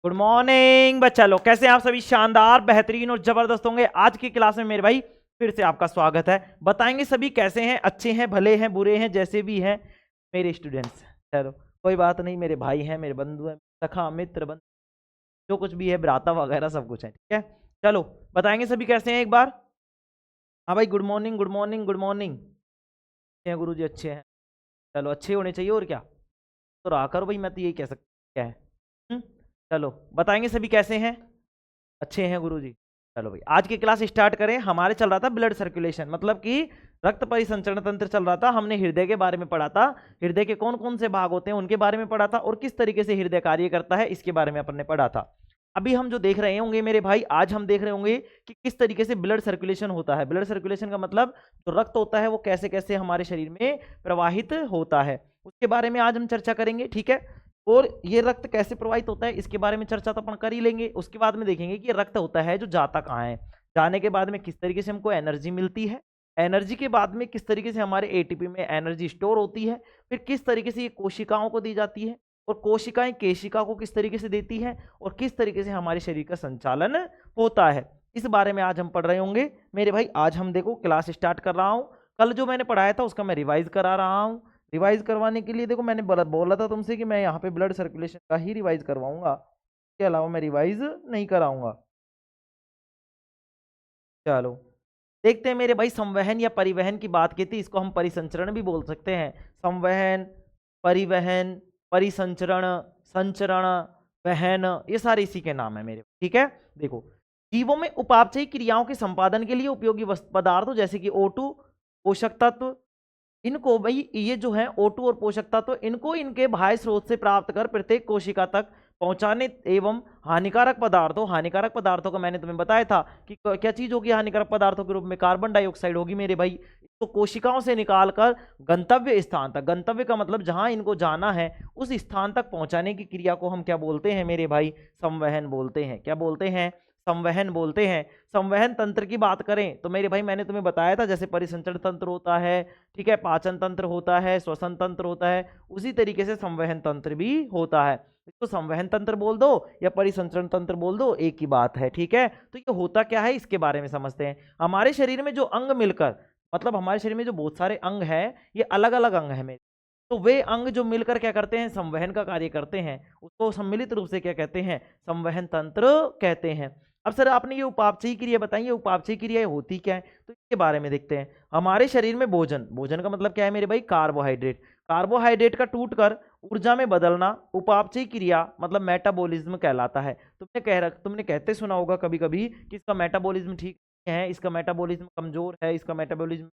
Good morning बच्चा लोग, कैसे हैं आप सभी? शानदार, बेहतरीन और जबरदस्त होंगे। आज की क्लास में मेरे भाई फिर से आपका स्वागत है। बताएंगे सभी कैसे हैं, अच्छे हैं, भले हैं, बुरे हैं, जैसे भी हैं मेरे स्टूडेंट्स। चलो कोई बात नहीं, मेरे भाई हैं, मेरे बंधु हैं, सखा मित्र बंधु जो कुछ भी है, भ्राता वगैरह सब कुछ है। ठीक है, चलो बताएंगे सभी कैसे हैं एक बार। हाँ भाई, good morning good morning good morning. अच्छे हैं गुरु जी, अच्छे हैं। चलो अच्छे होने चाहिए, और क्या तो रहा करो भाई, मैं तो यही कह सकता क्या है। हम्म, चलो बताएंगे सभी कैसे हैं, अच्छे हैं गुरु जी। चलो भाई आज की क्लास स्टार्ट करें। हमारे चल रहा था ब्लड सर्कुलेशन, मतलब कि रक्त परिसंचरण तंत्र चल रहा था। हमने हृदय के बारे में पढ़ा था, हृदय के कौन कौन से भाग होते हैं उनके बारे में पढ़ा था, और किस तरीके से हृदय कार्य करता है इसके बारे में अपन ने पढ़ा था। अभी हम जो देख रहे होंगे मेरे भाई, आज हम देख रहे होंगे कि किस तरीके से ब्लड सर्कुलेशन होता है। ब्लड सर्कुलेशन का मतलब जो रक्त होता है वो कैसे कैसे हमारे शरीर में प्रवाहित होता है, उसके बारे में आज हम चर्चा करेंगे। ठीक है, और ये रक्त कैसे प्रवाहित होता है इसके बारे में चर्चा तो अपन कर ही लेंगे। उसके बाद में देखेंगे कि ये रक्त होता है जो जाता कहाँ है, जाने के बाद में किस तरीके से हमको एनर्जी मिलती है, एनर्जी के बाद में किस तरीके से हमारे एटीपी में एनर्जी स्टोर होती है, फिर किस तरीके से ये कोशिकाओं को दी जाती है, और कोशिकाएं केशिका को किस तरीके से देती है, और किस तरीके से हमारे शरीर का संचालन होता है, इस बारे में आज हम पढ़ रहे होंगे मेरे भाई। आज हम देखो क्लास स्टार्ट कर रहा हूँ। कल जो मैंने पढ़ाया था उसका मैं रिवाइज करा रहा हूँ। रिवाइज करवाने के लिए देखो, मैंने बोला था तुमसे कि मैं यहाँ पे ब्लड सर्कुलेशन का ही रिवाइज करवाऊंगा, इसके अलावा मैं रिवाइज नहीं कराऊंगा। चलो देखते हैं मेरे भाई। संवहन या परिवहन की बात की थी, इसको हम परिसंचरण भी बोल सकते हैं। संवहन, परिवहन, परिसंचरण, संचरण, वहन, ये सारे इसी के नाम है मेरे। ठीक है, देखो जीवों में उपापचयी क्रियाओं के संपादन के लिए उपयोगी पदार्थों जैसे कि O2, पोषक तत्व, इनको भाई ये जो है O2 और पोषक तत्व, इनको इनके बाह्य स्रोत से प्राप्त कर प्रत्येक कोशिका तक पहुंचाने, एवं हानिकारक पदार्थों का मैंने तुम्हें बताया था कि क्या चीज होगी हानिकारक पदार्थों के रूप में, कार्बन डाइऑक्साइड होगी मेरे भाई। तो कोशिकाओं से निकालकर गंतव्य स्थान तक, गंतव्य का मतलब जहां इनको जाना है उस स्थान तक पहुंचाने की क्रिया को हम क्या बोलते हैं मेरे भाई? संवहन बोलते हैं। क्या बोलते हैं? संवहन बोलते हैं। संवहन तंत्र की बात करें तो मेरे भाई मैंने तुम्हें बताया था, जैसे परिसंचरण तंत्र होता है, ठीक है, पाचन तंत्र होता है, श्वसन तंत्र होता है, उसी तरीके से संवहन तंत्र भी होता है। इसको संवहन तंत्र बोल दो या परिसंचरण तंत्र बोल दो, एक ही बात है। ठीक है, तो ये होता क्या है इसके बारे में समझते हैं। हमारे शरीर में जो अंग मिलकर, मतलब हमारे शरीर में जो बहुत सारे अंग हैं, ये अलग अलग अंग है मेरे, तो वे अंग जो मिलकर क्या करते हैं? संवहन का कार्य करते हैं। उसको सम्मिलित रूप से क्या कहते हैं? संवहन तंत्र कहते हैं। अब सर आपने ये उपापचयी क्रिया बताई, ये उपापचयी क्रिया होती क्या है, तो इसके बारे में देखते हैं। हमारे शरीर में भोजन, भोजन का मतलब क्या है मेरे भाई? कार्बोहाइड्रेट, कार्बोहाइड्रेट का टूटकर ऊर्जा में बदलना उपापचयी क्रिया मतलब मेटाबॉलिज्म कहलाता है। तुमने कहते सुना होगा कभी कभी कि इसका मेटाबॉलिज्म ठीक नहीं है, इसका मेटाबॉलिज्म कमजोर है, इसका मेटाबॉलिज्म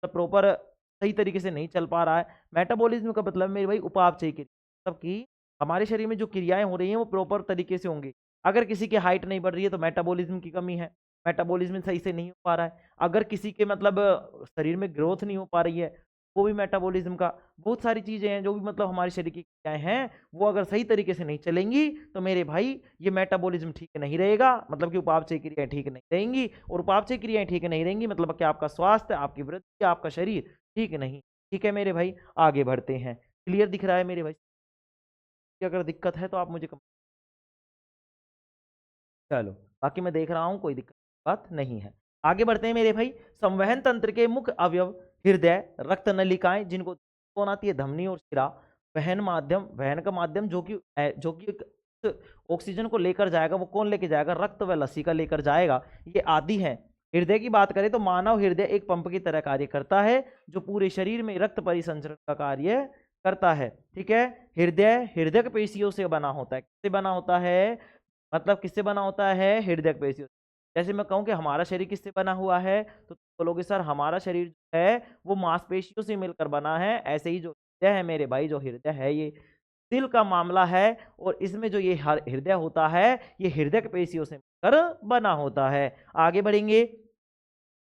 प्रॉपर सही तरीके से नहीं चल पा रहा है। मेटाबॉलिज्म का मतलब मेरे भाई उपापचयी क्रिया, मतलब कि हमारे शरीर में जो क्रियाएं हो रही हैं वो प्रॉपर तरीके से होंगी। अगर किसी की हाइट नहीं बढ़ रही है तो मेटाबॉलिज्म की कमी है, मेटाबॉलिज्म सही से नहीं हो पा रहा है। अगर किसी के मतलब शरीर में ग्रोथ नहीं हो पा रही है, वो भी मेटाबॉलिज्म का। बहुत सारी चीजें हैं जो भी मतलब हमारे शरीर की क्रियाएं हैं, वो अगर सही तरीके से नहीं चलेंगी तो मेरे भाई ये मेटाबॉलिज्म ठीक नहीं रहेगा, मतलब कि उपापचय क्रियाएं ठीक नहीं रहेंगी, और उपापचय क्रियाएं ठीक नहीं रहेंगी मतलब कि आपका स्वास्थ्य, आपकी वृद्धि, आपका शरीर ठीक नहीं। ठीक है मेरे भाई, आगे बढ़ते हैं। क्लियर दिख रहा है मेरे भाई? अगर दिक्कत है तो आप मुझे चलो, बाकी मैं देख रहा हूं कोई दिक्कत बात नहीं है। आगे बढ़ते हैं मेरे भाई। संवहन तंत्र के मुख्य अवयव हृदय, रक्त नलिकाएं जिनको कौन आती है, धमनी और शिरा, वहन माध्यम, वहन का माध्यम जो कि ऑक्सीजन को लेकर जाएगा, वो कौन लेकर जाएगा? रक्त व लसीका लेकर जाएगा, ये आदि है। हृदय की बात करें तो मानव हृदय एक पंप की तरह कार्य करता है जो पूरे शरीर में रक्त परिसंचरण का कार्य करता है। ठीक है, हृदय हृदय पेशियों से बना होता है। किससे बना होता है? मतलब किससे बना होता है? हृदय पेशियों। जैसे मैं कहूं कि हमारा शरीर किससे बना हुआ है, तो बोलोगे सर हमारा शरीर जो है वो मांसपेशियों से मिलकर बना है। ऐसे ही जो हृदय है मेरे भाई, जो हृदय है ये दिल का मामला है, और इसमें जो ये हृदय होता है ये हृदय पेशियों से मिलकर बना होता है। आगे बढ़ेंगे।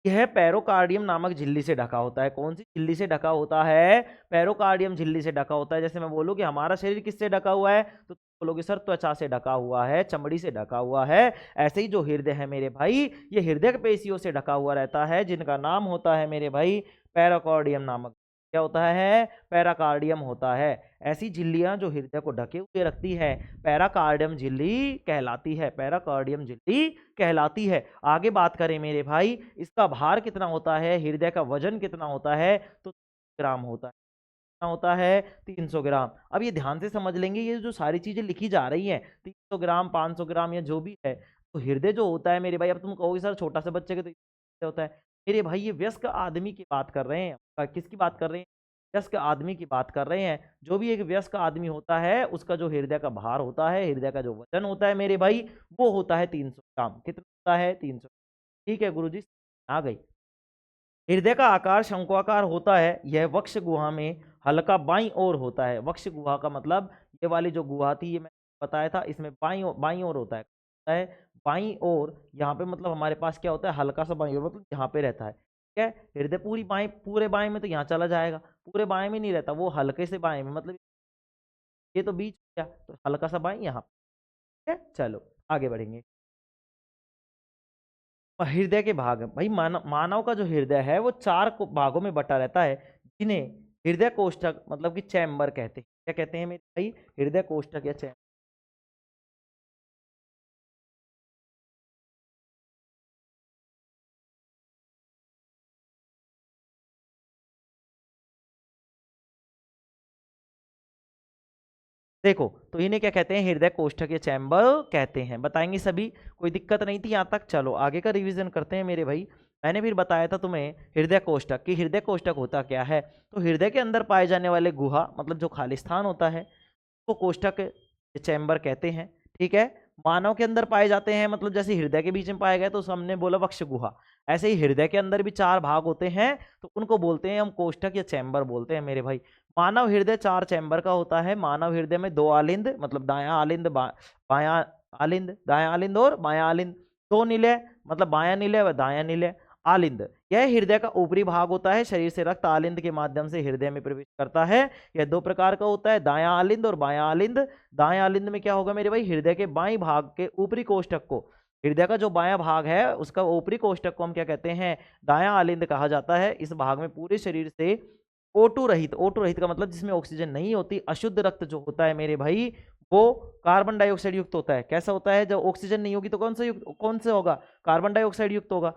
यह पेरोकार्डियम नामक झिल्ली से ढका होता है। कौन सी झिल्ली से ढका होता है? पेरोकार्डियम झिल्ली से ढका होता है। जैसे मैं बोलूं कि हमारा शरीर किससे ढका हुआ है, तो बोलोगे सर त्वचा से ढका हुआ है, चमड़ी से ढका हुआ है। ऐसे ही जो हृदय है मेरे भाई, ये हृदय पेशियों से ढका हुआ रहता है, जिनका नाम होता है मेरे भाई पेरोकार्डियम नामक। क्या होता है? पैराकार्डियम होता है। ऐसी झिल्लियां जो हृदय को ढके हुए रखती है पैराकार्डियम झिल्ली कहलाती है, पैराकार्डियम झिल्ली कहलाती है। आगे बात करें मेरे भाई, इसका भार कितना होता है, हृदय का वजन कितना होता है, तो ग्राम होता है। कितना होता है? 300 ग्राम। अब ये ध्यान से समझ लेंगे, ये जो सारी चीजें लिखी जा रही हैं 300 ग्राम 500 ग्राम या जो भी है, तो हृदय जो होता है मेरे भाई, अब तुम कहोगे सर छोटा सा बच्चे के तो इतना होता है, मेरे भाई ये वयस्क आदमी की बात कर रहे हैं। किसकी बात कर रहे हैं? वयस्क आदमी की बात कर रहे हैं। जो भी एक वयस्क आदमी होता है उसका जो हृदय का भार होता है, हृदय का जो वजन होता है मेरे भाई, वो होता है 300 ग्राम। कितना होता है? 300। ठीक है गुरुजी, आ गई। हृदय का आकार शंक्वाकार होता है। यह वक्ष गुहा में हल्का बाईं ओर होता है। वक्ष गुहा का मतलब ये वाली जो गुहा थी, ये मैंने बताया था, इसमें बाईं ओर होता है बाईं ओर। यहाँ पे मतलब हमारे पास क्या होता है? हल्का सा बाईं ओर, मतलब यहाँ पे रहता है। ठीक है, हृदय पूरी बाएं, पूरे बाएं में तो यहाँ चला जाएगा, पूरे बाएं में नहीं रहता, वो हल्के से बाएं में, मतलब ये तो बीच हो गया, तो हल्का सा बाएं यहाँ। ठीक है, चलो आगे बढ़ेंगे। हृदय के भाग, भाई मानव का जो हृदय है वो 4 भागों में बटा रहता है, जिन्हें हृदय कोष्ठक मतलब कि चैम्बर कहते हैं। क्या कहते हैं मेरे भाई? हृदय कोष्ठक या चैम्बर। देखो, तो इन्हें क्या कहते हैं? हृदय कोष्ठक या चैम्बर कहते हैं। बताएंगे सभी, कोई दिक्कत नहीं थी यहाँ तक? चलो आगे का रिवीजन करते हैं मेरे भाई। मैंने फिर बताया था तुम्हें हृदय कोष्ठक, कि हृदय कोष्ठक होता क्या है। तो हृदय के अंदर पाए जाने वाले गुहा, मतलब जो खाली स्थान होता है, को कोष्ठक चैम्बर कहते हैं। ठीक है, मानव के अंदर पाए जाते हैं, मतलब जैसे हृदय के बीच में पाया गया तो हमने बोला वक्ष गुहा, ऐसे ही हृदय के अंदर भी 4 भाग होते हैं, तो उनको बोलते हैं हम कोष्ठक या चैम्बर बोलते हैं मेरे भाई। मानव हृदय 4 चैम्बर का होता है। मानव हृदय में 2 आलिंद, मतलब दायां आलिंद बायां आलिंद, दायां आलिंद और बायां आलिंद, 2 निलय, मतलब बायां निलय व दायां निलय आलिंद। यह हृदय का ऊपरी भाग होता है। शरीर से रक्त आलिंद के माध्यम से हृदय में प्रवेश करता है। यह 2 प्रकार का होता है, दायां आलिंद और बायां आलिंद। दायां आलिंद में क्या होगा मेरे भाई? हृदय के बाईं भाग के ऊपरी कोष्ठक को, हृदय का जो बायां भाग है उसका ऊपरी कोष्ठक को हम क्या कहते हैं? दायां आलिंद कहा जाता है। इस भाग में पूरे शरीर से O2 रहित, O2 रहित का मतलब जिसमें ऑक्सीजन नहीं होती, अशुद्ध रक्त जो होता है मेरे भाई, वो कार्बन डाइऑक्साइड युक्त होता है। कैसा होता है? जब ऑक्सीजन नहीं होगी तो कौन से होगा? कार्बन डाइऑक्साइड युक्त होगा।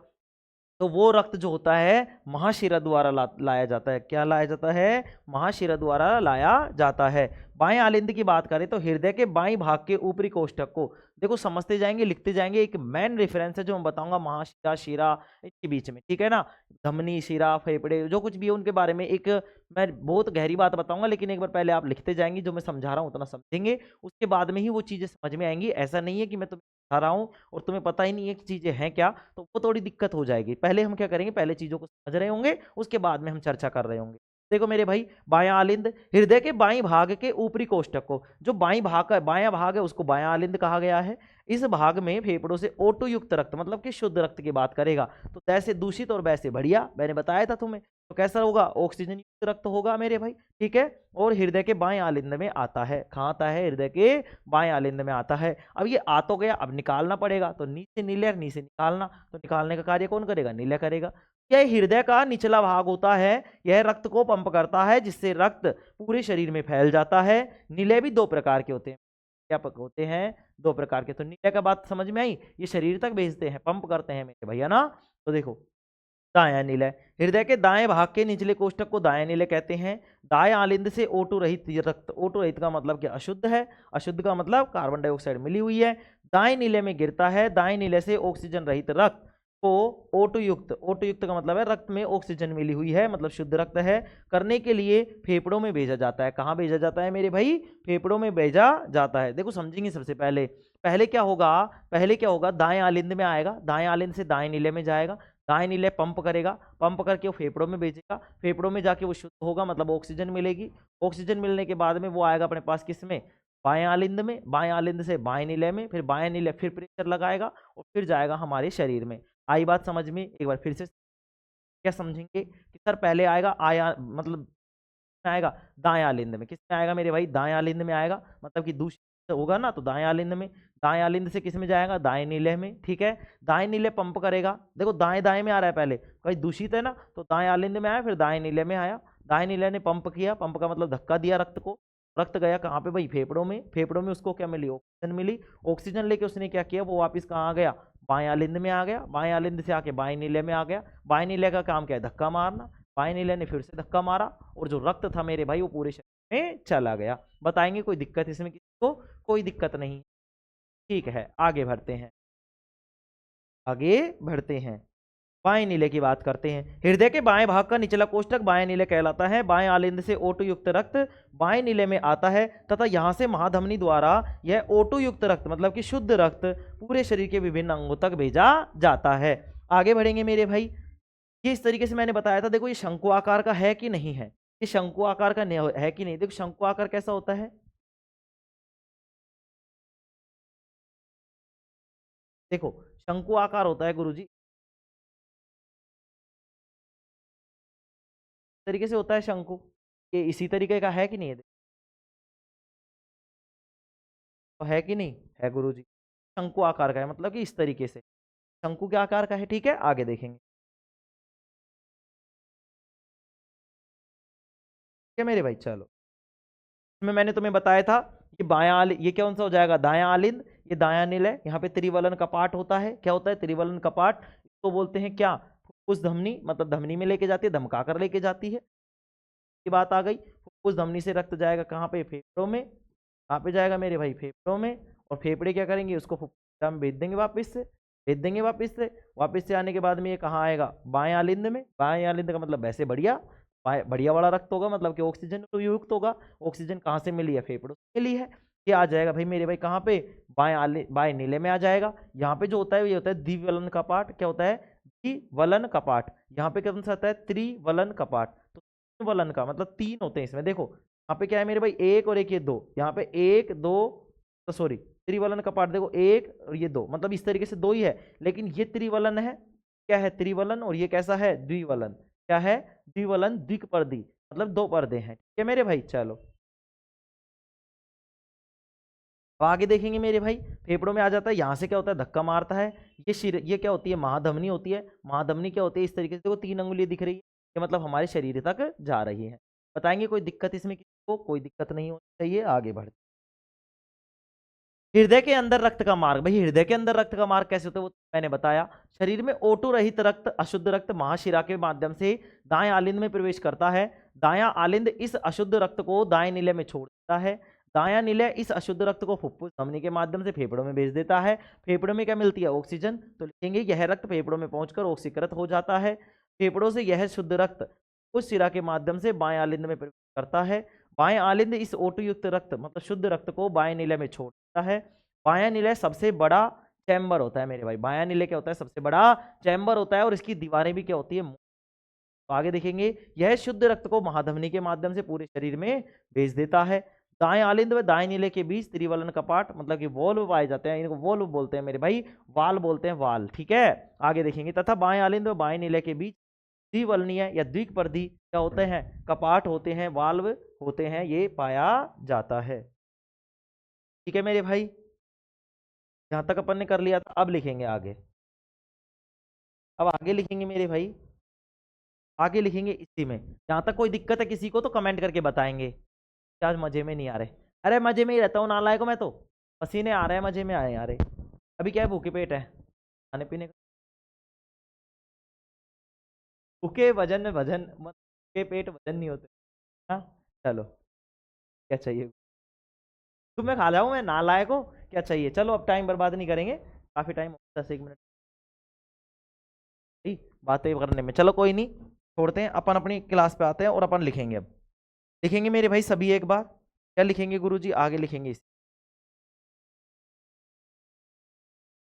तो वो रक्त जो होता है महाशिरा द्वारा लाया जाता है। क्या लाया जाता है? महाशिरा द्वारा लाया जाता है। बाएं आलिंद की बात करें तो हृदय के बाईं भाग के ऊपरी कोष्ठक को, देखो समझते जाएंगे, लिखते जाएंगे, एक मेन रेफरेंस है जो मैं बताऊंगा महाशिरा शिरा इनके बीच में। ठीक है ना, धमनी शिरा फेफड़े जो कुछ भी है उनके बारे में एक मैं बहुत गहरी बात बताऊंगा, लेकिन एक बार पहले आप लिखते जाएंगे, जो मैं समझा रहा हूं उतना समझेंगे, उसके बाद में ही वो चीजें समझ में आएंगी। ऐसा नहीं है कि मैं तुम्हें समझा रहा हूं और तुम्हें पता ही नहीं है कि चीजें हैं क्या, तो वो थोड़ी दिक्कत हो जाएगी। पहले हम क्या करेंगे? पहले चीजों को समझ रहे होंगे, उसके बाद में हम चर्चा कर रहे होंगे। देखो मेरे भाई, बायां आलिंद, हृदय के बाईं भाग के ऊपरी कोष्ठक को, जो बाईं भाग का बायां भाग है उसको बायां आलिंद कहा गया है। इस भाग में फेफड़ों से O2 युक्त रक्त, मतलब कि शुद्ध रक्त की बात करेगा, तो तैसे दूषित और वैसे बढ़िया, मैंने बताया था तुम्हें। तो कैसा होगा? ऑक्सीजन युक्त रक्त होगा मेरे भाई। ठीक है, और हृदय के बाएं आलिंद में आता है। कहाँ आता है? हृदय के बाएं आलिंद में आता है। अब ये आ तो गया, अब निकालना पड़ेगा, तो नीचे नीले, नीचे निकालना, तो निकालने का कार्य कौन करेगा? नीले करेगा। यह हृदय का निचला भाग होता है। यह रक्त को पंप करता है, जिससे रक्त पूरे शरीर में फैल जाता है। नीले भी 2 प्रकार के होते हैं। क्या होते हैं? 2 प्रकार के। तो नीले का बात समझ में आई? ये शरीर तक भेजते हैं, पंप करते हैं मेरे भैया ना। तो देखो, दायां निलय, हृदय के दाएं भाग के निचले कोष्ठक को दायां निलय कहते हैं। दाएं आलिंद से O2 रहित रक्त, O2 रहित का मतलब कि अशुद्ध है, अशुद्ध का मतलब कार्बन डाइऑक्साइड मिली हुई है, दाएं निलय में गिरता है। दाएं निलय से ऑक्सीजन रहित रक्त को O2 युक्त, O2 युक्त का मतलब है रक्त में ऑक्सीजन मिली हुई है, मतलब शुद्ध रक्त है, करने के लिए फेफड़ों में भेजा जाता है। कहाँ भेजा जाता है मेरे भाई? फेफड़ों में भेजा जाता है। देखो समझेंगे सबसे पहले, पहले क्या होगा? पहले क्या होगा? दाएं आलिंद में आएगा, दाएं आलिंद से दाएं नीले में जाएगा, दाएं नीले पंप करेगा, पंप करके वो फेफड़ों में भेजेगा, फेफड़ों में जाके वो शुद्ध होगा, मतलब ऑक्सीजन मिलेगी। ऑक्सीजन मिलने के बाद में वो आएगा अपने पास किस में? बाएं आलिंद में, बाएं आलिंद से बाएं नीले में, फिर बाएं नीले फिर प्रेशर लगाएगा और फिर जाएगा हमारे शरीर में। आई बात समझ में? एक बार फिर से क्या समझेंगे कि सर पहले आएगा आया, मतलब में आएगा दाएं आलिंद में, किस में आएगा मेरे भाई? दाएं आलिंद में आएगा, मतलब कि दूषित होगा ना, तो दाएं आलिंद में, दाएं आलिंद से किस में जाएगा? दाएं नीले में। ठीक है, दाएं नीले पंप करेगा, देखो दाएं दाएं में आ रहा है, पहले भाई दूषित है ना, तो दाएं आलिंद में आया, फिर दाएं नीले में आया, दाएं नीले ने पंप किया, पंप का मतलब धक्का दिया रक्त को, रक्त गया कहाँ पे भाई, फेफड़ों में, फेफड़ों में उसको क्या मिली, ऑक्सीजन मिली, ऑक्सीजन लेके उसने क्या किया, वो वापस कहाँ आ गया, बाएं आलिंद में आ गया, बाएं आलिंद से आके बाएं नीले में आ गया, बाएं नीले का काम क्या है, धक्का मारना, बाएं नीले ने फिर से धक्का मारा और जो रक्त था मेरे भाई वो पूरे शरीर में चला गया। बताएंगे कोई दिक्कत इसमें किसी को, कोई दिक्कत नहीं। ठीक है, आगे बढ़ते हैं, आगे बढ़ते हैं, बाएं नीले की बात करते हैं। हृदय के बाएं भाग का निचला कोष्ठक बाएं नीले कहलाता है। बाएं आलिंद से ओटो युक्त रक्त बाएं नीले में आता है तथा यहां से महाधमनी द्वारा यह ओटो युक्त रक्त मतलब कि शुद्ध रक्त पूरे शरीर के विभिन्न अंगों तक भेजा जाता है। आगे बढ़ेंगे मेरे भाई, ये इस तरीके से मैंने बताया था, देखो ये शंकु आकार का है कि नहीं है, ये शंकु आकार का है कि नहीं, देखो शंकु आकार कैसा होता है, देखो शंकु आकार होता है गुरुजी, इस तरीके से होता है शंकु, ये इसी तरीके का है कि नहीं है, तो है कि नहीं है गुरुजी, शंकु आकार का है मतलब कि इस तरीके से शंकु के आकार का है। ठीक है, आगे देखेंगे, क्या मेरे भाई, चलो इसमें मैंने तुम्हें बताया था कि बायां ये कौन सा हो जाएगा, दायां आलिंद, ये दायां नील है, यहाँ पे त्रिवलन कपाट होता है, क्या होता है त्रिवलन कपाट, तो बोलते हैं क्या, फुफ्फुस धमनी, मतलब धमनी में लेके जाती है, धमका कर लेके जाती है, की बात आ गई। फुफ्फुस धमनी से रक्त जाएगा कहाँ पे, फेफड़ों में, कहाँ पे जाएगा मेरे भाई, फेफड़ों में, और फेफड़े क्या करेंगे, उसको फुफ्फुस में भेज देंगे, वापस से भेज देंगे, वापस से आने के बाद में ये कहाँ आएगा, बाएं आलिंद में, बाएं आलिंद का मतलब वैसे बढ़िया, बढ़िया वाला रक्त होगा, मतलब कि ऑक्सीजन तो युक्त होगा, ऑक्सीजन कहाँ से मिली है, फेफड़ों से मिली है, ये आ जाएगा भाई मेरे भाई कहाँ पे, बाएं नीले में आ जाएगा। यहाँ पे जो होता है ये होता है द्विवलन कपाट, क्या होता है, द्विवलन कपाट, यहाँ पे कौन सा आता है, त्रिवलन कपाट, तो वलन का मतलब तीन होते हैं इसमें, देखो यहाँ पे क्या है मेरे भाई, एक और एक, ये दो, यहाँ पे एक दो, तो सॉरी त्रिवलन कपाट, देखो एक और ये दो, मतलब इस तरीके से दो ही है, लेकिन ये त्रिवलन है, क्या है त्रिवलन, और ये कैसा है द्विवलन, क्या है द्विवलन, द्विपर्दी मतलब दो पर्दे हैं। ठीक है मेरे भाई, चलो अब आगे देखेंगे मेरे भाई, फेफड़ों में आ जाता है, यहाँ से क्या होता है, धक्का मारता है, ये शिर, ये क्या होती है, महाधमनी होती है, महाधमनी क्या होती है, इस तरीके से देखो तीन अंगुली दिख रही है, ये मतलब हमारे शरीर तक जा रही है। बताएंगे कोई दिक्कत इसमें किसी को, कोई दिक्कत नहीं होनी चाहिए, आगे बढ़। हृदय के अंदर रक्त का मार्ग, भाई हृदय के अंदर रक्त का मार्ग कैसे होता है वो मैंने बताया, शरीर में ओटो रहित रक्त अशुद्ध रक्त महाशिरा के माध्यम से दाएं आलिंद में प्रवेश करता है, दायां आलिंद इस अशुद्ध रक्त को दाएं नीले में छोड़ देता है, दायां नीले इस अशुद्ध रक्त को फुफ्फुस धमनी के माध्यम से फेफड़ों में भेज देता है, फेफड़ों में क्या मिलती है, ऑक्सीजन, तो लिखेंगे यह रक्त फेफड़ों में पहुंचकर ऑक्सीकृत हो जाता है, फेफड़ों से यह शुद्ध रक्त उस शिरा के माध्यम से बाएं आलिंद में प्रवेश करता है, बाएं आलिंद इस ओटो युक्त रक्त मतलब शुद्ध रक्त को बाएं नीले में छोड़ देता है, बायां नीले सबसे बड़ा चैम्बर होता है मेरे भाई, बायां नीले क्या होता है, सबसे बड़ा चैम्बर होता है, और इसकी दीवारें भी क्या होती है, तो आगे देखेंगे यह शुद्ध रक्त को महाधमनी के माध्यम से पूरे शरीर में भेज देता है, दाएं आलिंद व दाएं नीले के बीच त्रिवलन कपाट मतलब कि वॉल्व पाए जाते हैं, इनको वॉल्व बोलते हैं मेरे भाई, वाल बोलते हैं, वाल। ठीक है, आगे देखेंगे, तथा बाएं आलिंद व बाएं नीले के बीच द्विवलनीय या द्विपर्दी क्या होते हैं, कपाट होते हैं, वाल्व होते हैं, ये पाया जाता है। ठीक है मेरे भाई, जहां तक अपन ने कर लिया था, अब लिखेंगे आगे, अब आगे लिखेंगे मेरे भाई, आगे लिखेंगे इसी में, जहां तक कोई दिक्कत है किसी को तो कमेंट करके बताएंगे, क्या आज मजे में नहीं आ रहे, अरे मजे में ही रहता हूँ नालायक को मैं तो, पसीने आ रहे हैं, मजे में आए आ रहे, अभी क्या है भूखे पेट है, खाने पीने का, भूखे वजन वजन मत, भूखे पेट वजन नहीं होते। हाँ, चलो क्या चाहिए, तुम्हें खा जाऊँ मैं नालायक को, क्या चाहिए, चलो अब टाइम बर्बाद नहीं करेंगे, काफी टाइम, 10 1 मिनट बातें करने में, चलो कोई नहीं, छोड़ते हैं, अपन अपनी क्लास पे आते हैं और अपन लिखेंगे, अब लिखेंगे मेरे भाई सभी एक बार, क्या लिखेंगे गुरुजी, आगे लिखेंगे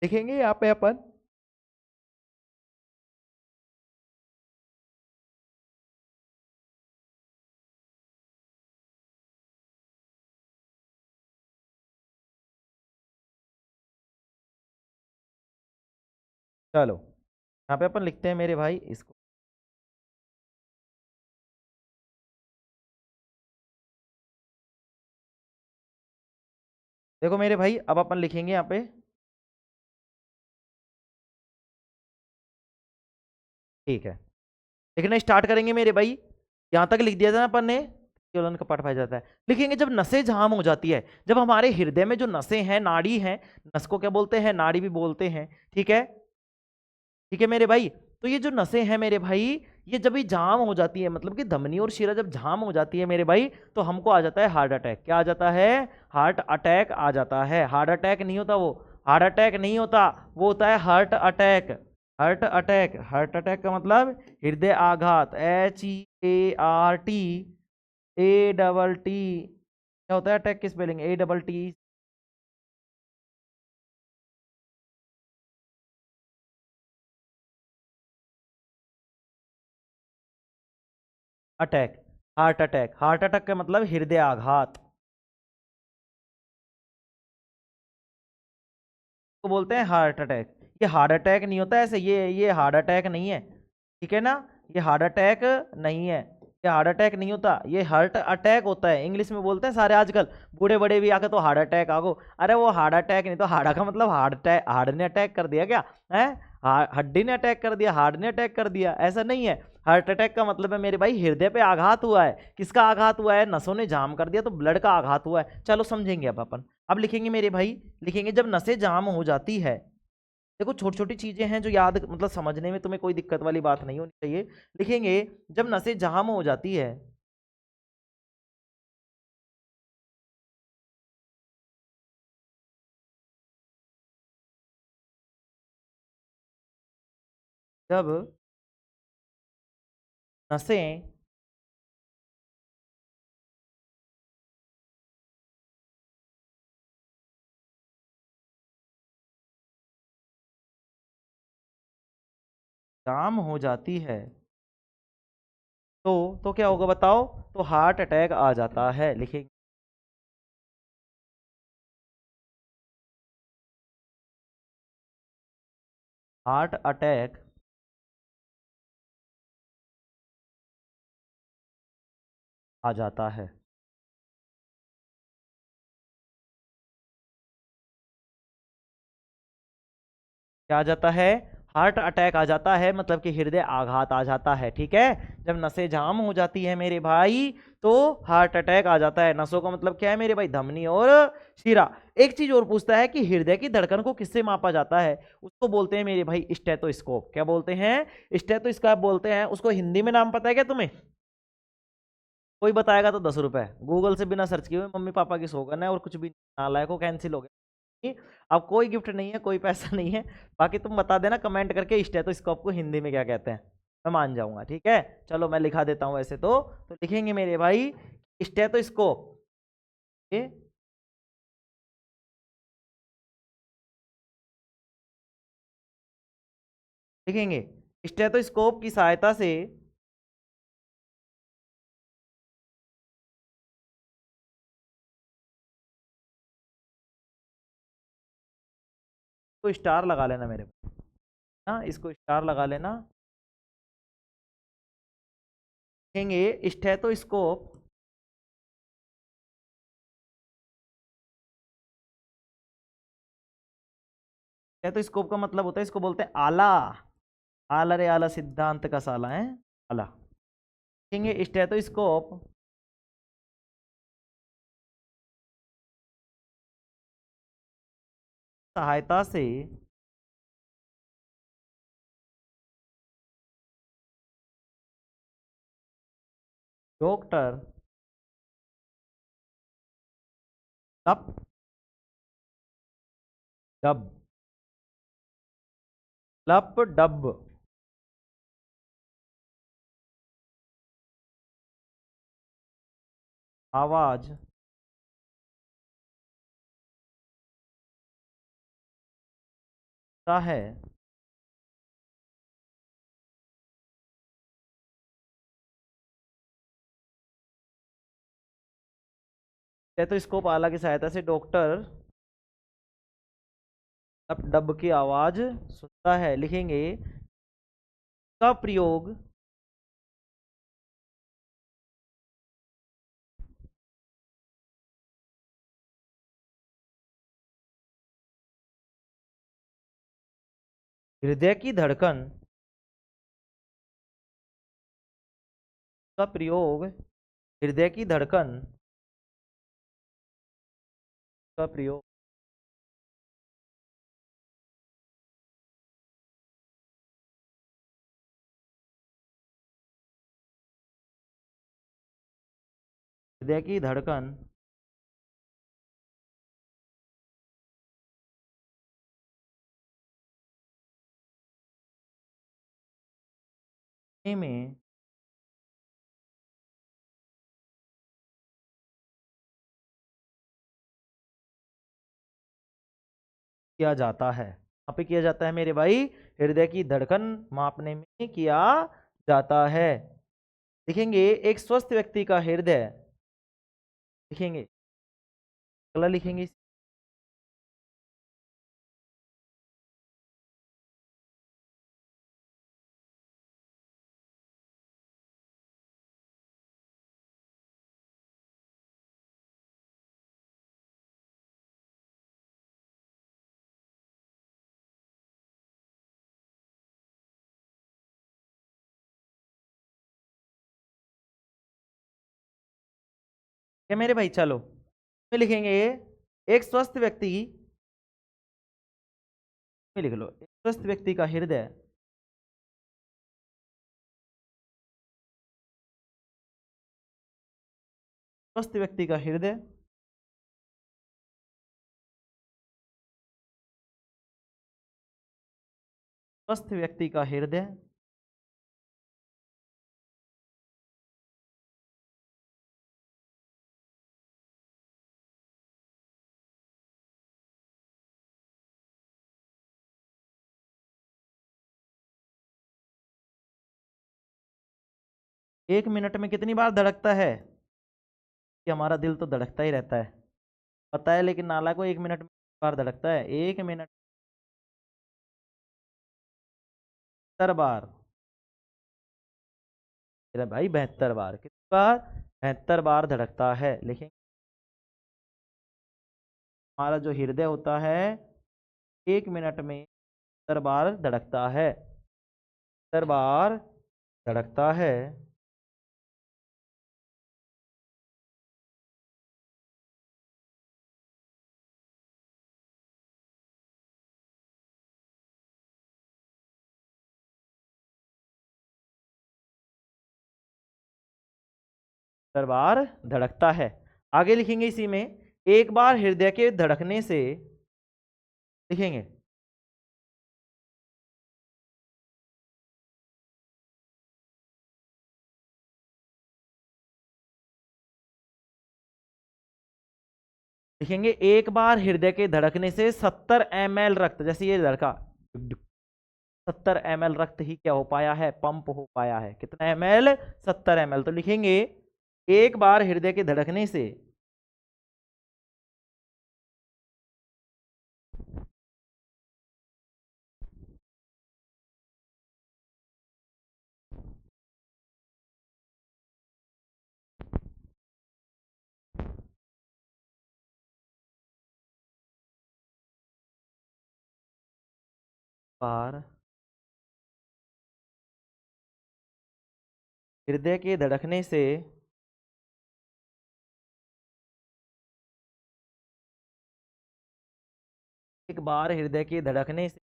लिखेंगे यहाँ पे अपन, चलो यहाँ पे अपन लिखते हैं मेरे भाई इसको, देखो मेरे भाई अब अपन लिखेंगे यहाँ पे, ठीक है, लिखना स्टार्ट करेंगे मेरे भाई, यहां तक लिख दिया था ना अपन ने, ज्वलन का पाठ पाया जाता है। लिखेंगे जब नसें जाम हो जाती है, जब हमारे हृदय में जो नसें हैं, नाड़ी हैं, नस को क्या बोलते हैं, नाड़ी भी बोलते हैं, ठीक है, ठीक है मेरे भाई। तो ये जो नसें हैं मेरे भाई, ये जब भी जाम हो जाती है, मतलब कि धमनी और शिरा जब जाम हो जाती है मेरे भाई, तो हमको आ जाता है हार्ट अटैक। क्या आ जाता है? हार्ट अटैक आ जाता है। हार्ट अटैक नहीं होता वो, हार्ट अटैक नहीं होता, वो होता है heart attack. Heart attack, heart attack का मतलब हृदय आघात, HEART, ATT। क्या होता है अटैक की spelling? ATT, attack. Heart attack, heart attack का मतलब हृदय आघात को बोलते हैं हार्ट अटैक। ये हार्ट अटैक नहीं होता ऐसे, ये हार्ट अटैक नहीं है, ठीक है ना, ये हार्ट अटैक नहीं है, ये हार्ट अटैक नहीं होता, ये हार्ट अटैक होता है। इंग्लिश में बोलते हैं सारे आजकल, बूढ़े बड़े भी आके तो हार्ट अटैक आगो। अरे वो हार्ट अटैक नहीं, तो हार्ट का मतलब हार्ट अटैक, हार्ट ने अटैक कर दिया क्या है? हड्डी ने अटैक कर दिया, हार्ट ने अटैक कर दिया, ऐसा नहीं है। हार्ट अटैक का मतलब है मेरे भाई हृदय पे आघात हुआ है। किसका आघात हुआ है? नसों ने जाम कर दिया, तो ब्लड का आघात हुआ है। चलो समझेंगे अब अपन। अब लिखेंगे मेरे भाई, लिखेंगे जब नसें जाम हो जाती है। देखो छोटी छोटी चीजें हैं जो याद, मतलब समझने में तुम्हें कोई दिक्कत वाली बात नहीं होनी चाहिए। लिखेंगे जब नसें जाम हो जाती है, जब नसें जाम हो जाती है, तो क्या होगा बताओ? तो हार्ट अटैक आ जाता है। लिखेंगे हार्ट अटैक आ जाता है। क्या आ जाता है? हार्ट अटैक आ जाता है, मतलब कि हृदय आघात आ जाता है, ठीक है। जब नसें जाम हो जाती है मेरे भाई, तो हार्ट अटैक आ जाता है। नसों का मतलब क्या है मेरे भाई? धमनी और शिरा। एक चीज और पूछता है कि हृदय की धड़कन को किससे मापा जाता है? उसको बोलते हैं मेरे भाई स्टेथोस्कोप। क्या बोलते हैं? स्टेथोस्कोप बोलते हैं उसको। हिंदी में नाम पता है क्या तुम्हें? कोई बताएगा तो 10 रुपए। गूगल से बिना सर्च किए हुए मम्मी पापा की सौगन है, और कुछ भी नालायक हो, कैंसिल हो गया। अब कोई गिफ्ट नहीं है, कोई पैसा नहीं है। बाकी तुम बता देना कमेंट करके स्टेथोस्कोप को हिंदी में क्या कहते हैं, मैं मान जाऊंगा, ठीक है। चलो मैं लिखा देता हूँ ऐसे तो लिखेंगे मेरे भाई स्टेथोस्कोप, ये लिखेंगे स्टेथोस्कोप की सहायता से, तो स्टार लगा लेना मेरे भाई, हाँ इसको स्टार लगा लेना। लिखेंगे स्टेथोस्कोप, स्टेथोस्कोप का मतलब होता है, इसको बोलते हैं आला। आला रे आला, सिद्धांत का साला है, आला। लिखेंगे स्टेथोस्कोप सहायता से डॉक्टर तप डब, लप डब आवाज ता है। स्टेथोस्कोप आला की सहायता से डॉक्टर लप डब की आवाज सुनता है। लिखेंगे का प्रयोग हृदय की धड़कन का प्रयोग हृदय की धड़कन का प्रयोग हृदय की धड़कन में किया जाता है। यहाँ पे किया जाता है मेरे भाई, हृदय की धड़कन मापने में किया जाता है। लिखेंगे एक स्वस्थ व्यक्ति का हृदय, लिखेंगे अगला लिखेंगे क्या मेरे भाई, चलो में लिखेंगे एक स्वस्थ व्यक्ति में लिख लो, एक स्वस्थ व्यक्ति का हृदय स्वस्थ व्यक्ति का हृदय स्वस्थ व्यक्ति का हृदय 1 मिनट में कितनी बार धड़कता है? कि हमारा दिल तो धड़कता ही रहता है, पता है, लेकिन नाला को 1 मिनट में बार धड़कता है? 1 मिनट 72 बार मेरा भाई, 72 बार। कितनी बार? 72 बार धड़कता है। लिखेंगे हमारा जो हृदय होता है 1 मिनट में 72 बार धड़कता है, 72 बार धड़कता है। बार धड़कता है। आगे लिखेंगे इसी में, एक बार हृदय के धड़कने से, लिखेंगे लिखेंगे एक बार हृदय के धड़कने से 70 ml रक्त, जैसे ये धड़का 70 ml रक्त ही क्या हो पाया है? पंप हो पाया है। कितना ml? 70 ml। तो लिखेंगे एक बार हृदय के धड़कने से बार हृदय के धड़कने से एक बार हृदय के धड़कने से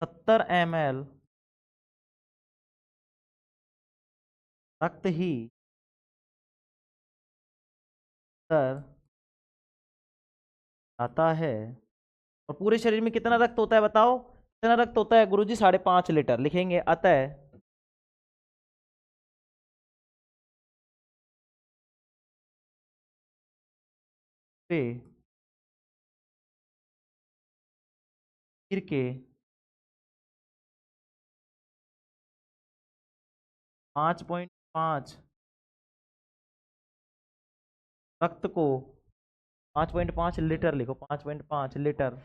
70 ml रक्त ही अंदर आता है। और पूरे शरीर में कितना रक्त होता है बताओ? कितना रक्त होता है गुरुजी? 5.5 लीटर। लिखेंगे अतः वे शरीर के 5.5 रक्त को 5.5 लीटर लिखो, 5.5 लीटर।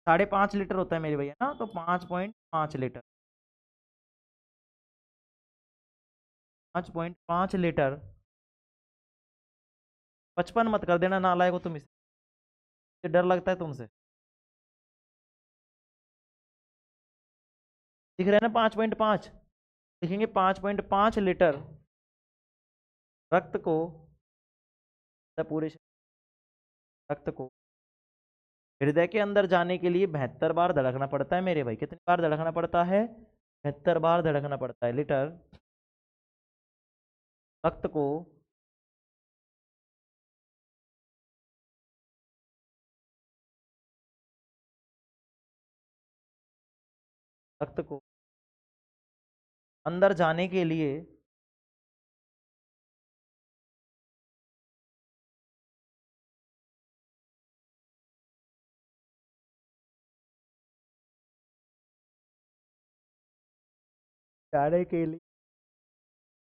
5.5 लीटर होता है मेरे भैया ना, तो 5.5 लीटर 5.5 लीटर। 55 मत कर देना, नालायक हो तुम, इससे डर लगता है तुमसे। दिख रहा है ना 5.5। लिखेंगे 5.5 लीटर रक्त को, पूरे रक्त को हृदय के अंदर जाने के लिए 72 बार धड़कना पड़ता है मेरे भाई। कितनी बार धड़कना पड़ता है? 72 बार धड़कना पड़ता है। लीटर रक्त को रक्त को अंदर जाने के लिए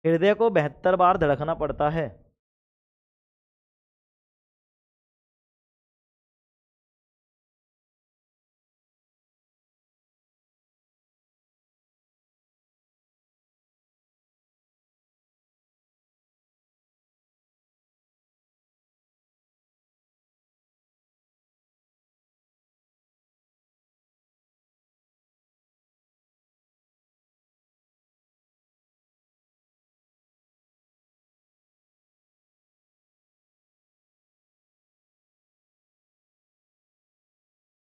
हृदय को 72 बार धड़कना पड़ता है।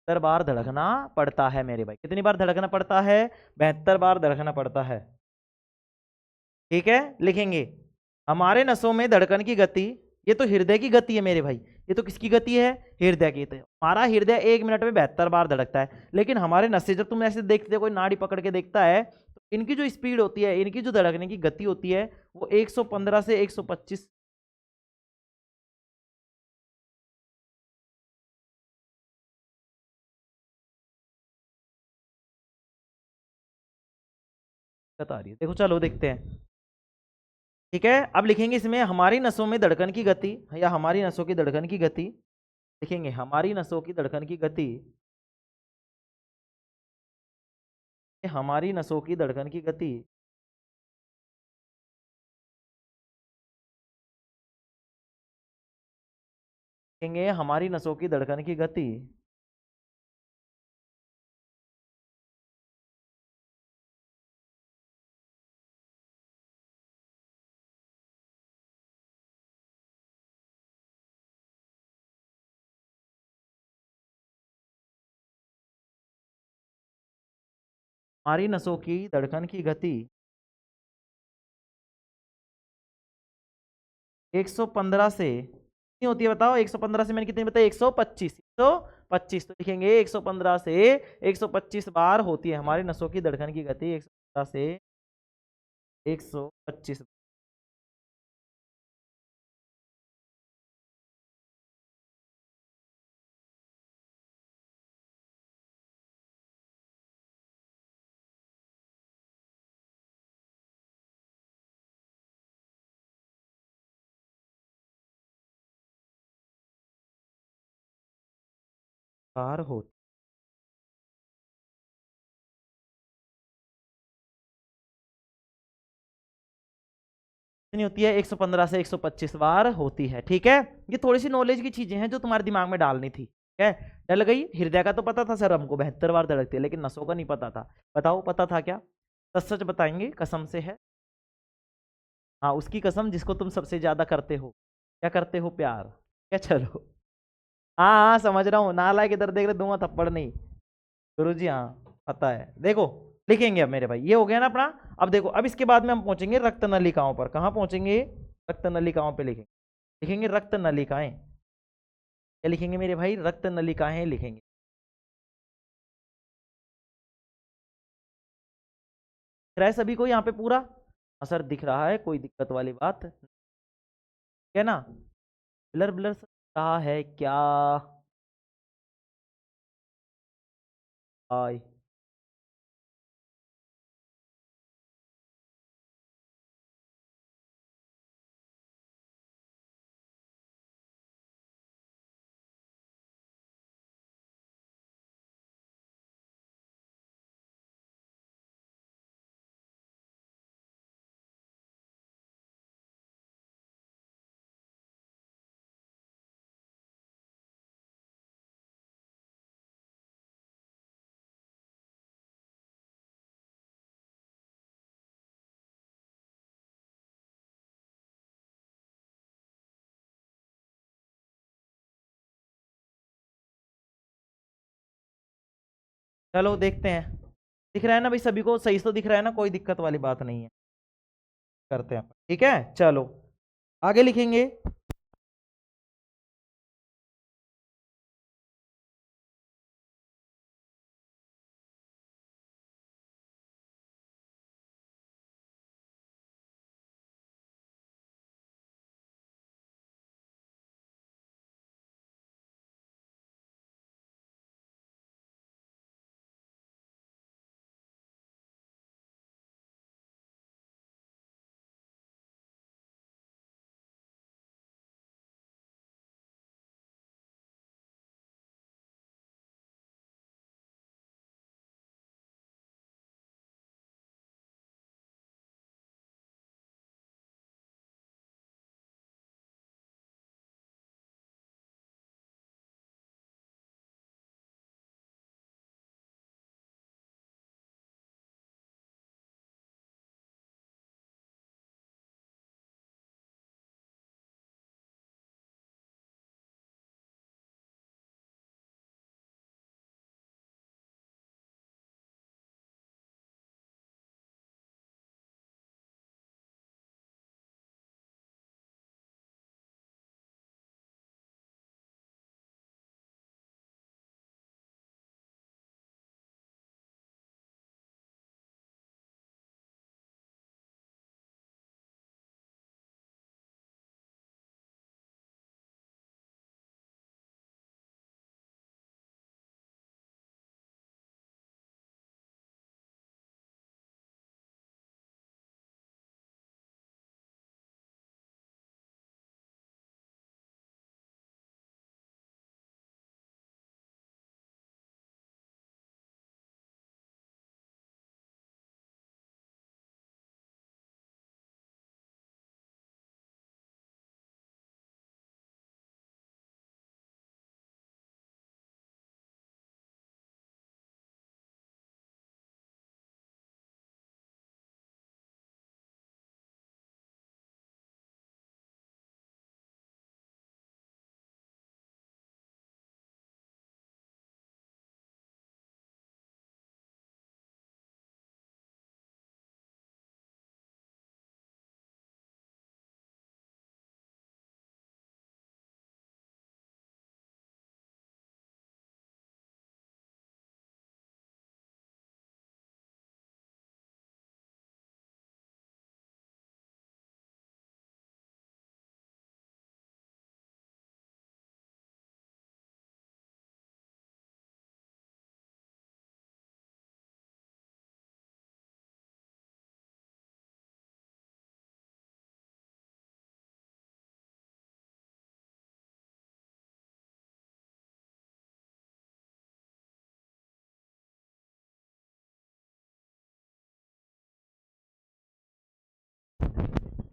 बार धड़कना पड़ता है मेरे भाई। कितनी बार धड़कना पड़ता है? 72 बार धड़कना पड़ता है। ठीक है, लिखेंगे हमारे नसों में धड़कन की गति, ये तो हृदय की गति है मेरे भाई। ये तो किसकी गति है? हृदय की। तो हमारा हृदय 1 मिनट में 72 बार धड़कता है, लेकिन हमारे नसें, जब तुम ऐसे देखते हो, कोई नाड़ी पकड़ के देखता है, तो इनकी जो स्पीड होती है, इनकी जो धड़कने की गति होती है, वो 115 से 125। बता रही है, देखो चलो देखते हैं। ठीक है, अब लिखेंगे इसमें हमारी नसों में धड़कन की गति, या हमारी नसों की धड़कन की गति। लिखेंगे हमारी नसों की धड़कन की गति, हमारी नसों की धड़कन की गति लिखेंगे हमारी नसों की धड़कन की गति हमारी नसों की धड़कन की गति 115 से कितनी होती है बताओ? 115 से मैंने कितनी बताई? 125। 125 तो लिखेंगे 115 से 125 बार होती है हमारी नसों की धड़कन की गति। 115 से 125 बार होती कितनी होती है? 115 से 125 बार होती है। ठीक है, ये थोड़ी सी नॉलेज की चीजें हैं जो तुम्हारे दिमाग में डालनी थी। ठीक है, डल गई। हृदय का तो पता था सर हमको, 72 बार धड़कती है, लेकिन नसों का नहीं पता था। बताओ पता था क्या? सच सच बताएंगे, कसम से है। हाँ, उसकी कसम जिसको तुम सबसे ज्यादा करते हो। क्या करते हो? प्यार। क्या? चलो। हाँ हाँ, समझ रहा हूँ, नालायक इधर देख रहे, दूंगा थप्पड़ नहीं। गुरु जी हाँ पता है। देखो लिखेंगे अब मेरे भाई, ये हो गया ना अपना। अब देखो, अब इसके बाद में हम पहुंचेंगे रक्त नलिकाओं पर। कहाँ पहुंचेंगे? रक्त नलिकाओं पे लिखेंगे। लिखेंगे रक्त नलिकाएं। क्या लिखेंगे मेरे भाई? रक्त नलिकाएं लिखेंगे। दिख रहा है सभी को यहाँ पे पूरा असर दिख रहा है? कोई दिक्कत वाली बात है ना? ब्लर ब्लर रहा है क्या? हाय। चलो देखते हैं, दिख रहा है ना भाई सभी को, सही से तो दिख रहा है ना, कोई दिक्कत वाली बात नहीं है। करते हैं, ठीक है चलो आगे लिखेंगे।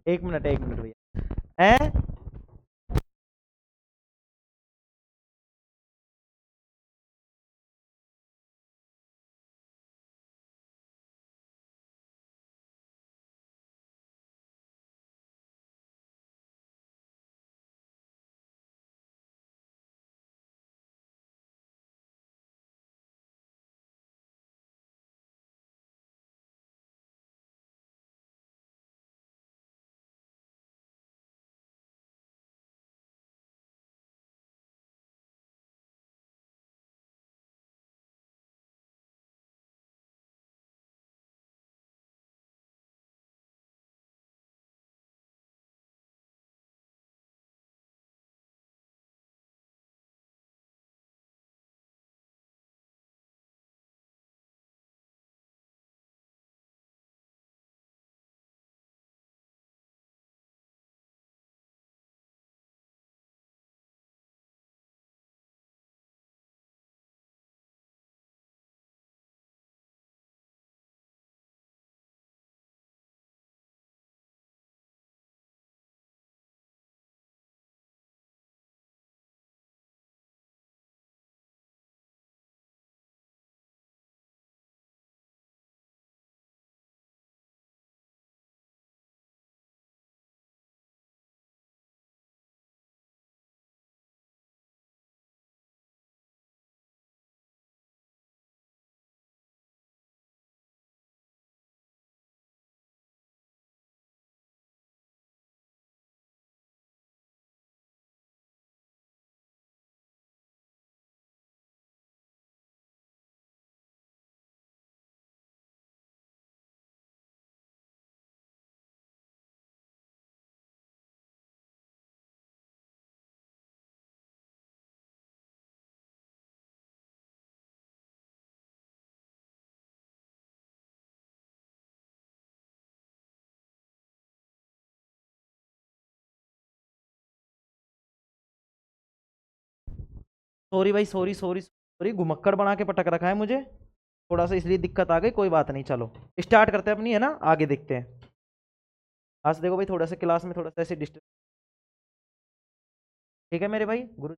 एक मिनट भैया हैं। सॉरी भाई, सॉरी सॉरी सॉरी, घुमक्कड़ बना के पटक रखा है मुझे थोड़ा सा, इसलिए दिक्कत आ गई। कोई बात नहीं, चलो स्टार्ट करते हैं अपनी, है ना, आगे देखते हैं। आज देखो भाई, थोड़ा सा क्लास में थोड़ा सा ऐसे डिस्टर्ब, ठीक है मेरे भाई गुरु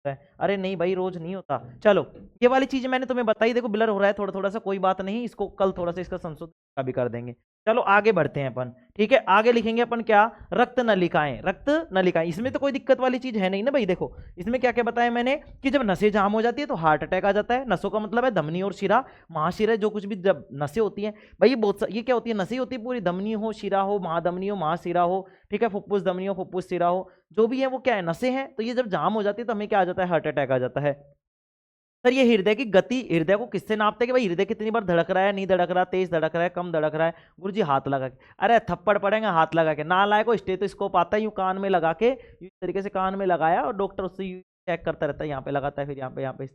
है। अरे नहीं भाई, रोज नहीं होता। चलो, ये वाली चीज मैंने तुम्हें बताई, देखो ब्लर हो रहा है थोड़ा थोड़ा सा, कोई बात नहीं, इसको कल थोड़ा सा इसका संशोधन का भी कर देंगे। चलो आगे बढ़ते हैं अपन, ठीक है। आगे लिखेंगे अपन क्या, रक्त नलिकाएं, रक्त नलिकाएं। इसमें तो कोई दिक्कत वाली चीज है नहीं ना भाई। देखो इसमें क्या क्या बताया मैंने, कि जब नसें जाम हो जाती है तो हार्ट अटैक आ जाता है। नसों का मतलब है धमनी और शिरा, महाशिरा, जो कुछ भी जब नसें होती हैं भाई, ये बहुत ये क्या होती है, नसें होती है पूरी, धमनी हो, शिरा हो, महाधमनी हो, महाशिरा हो, ठीक है, फुफ्फुस धमनी हो, फुफ्फुस शिरा हो, जो भी है वो क्या है, नसें हैं। तो ये जब जाम हो जाती है तो हमें क्या आ जाता है, हार्ट अटैक आ जाता है। सर ये हृदय की गति, हृदय को किससे नापते हैं कि भाई हृदय कितनी बार धड़क रहा है, नहीं धड़क रहा, तेज धड़क रहा है, कम धड़क रहा है? गुरुजी हाथ लगा के। अरे थप्पड़ पड़ेंगे हाथ लगा के, ना लाए को स्टेथोस्कोप आता है, यूं कान में लगा के, इस तरीके से कान में लगाया, और डॉक्टर उससे यूं चेक करता रहता है, यहाँ पे लगाता है, फिर यहाँ पे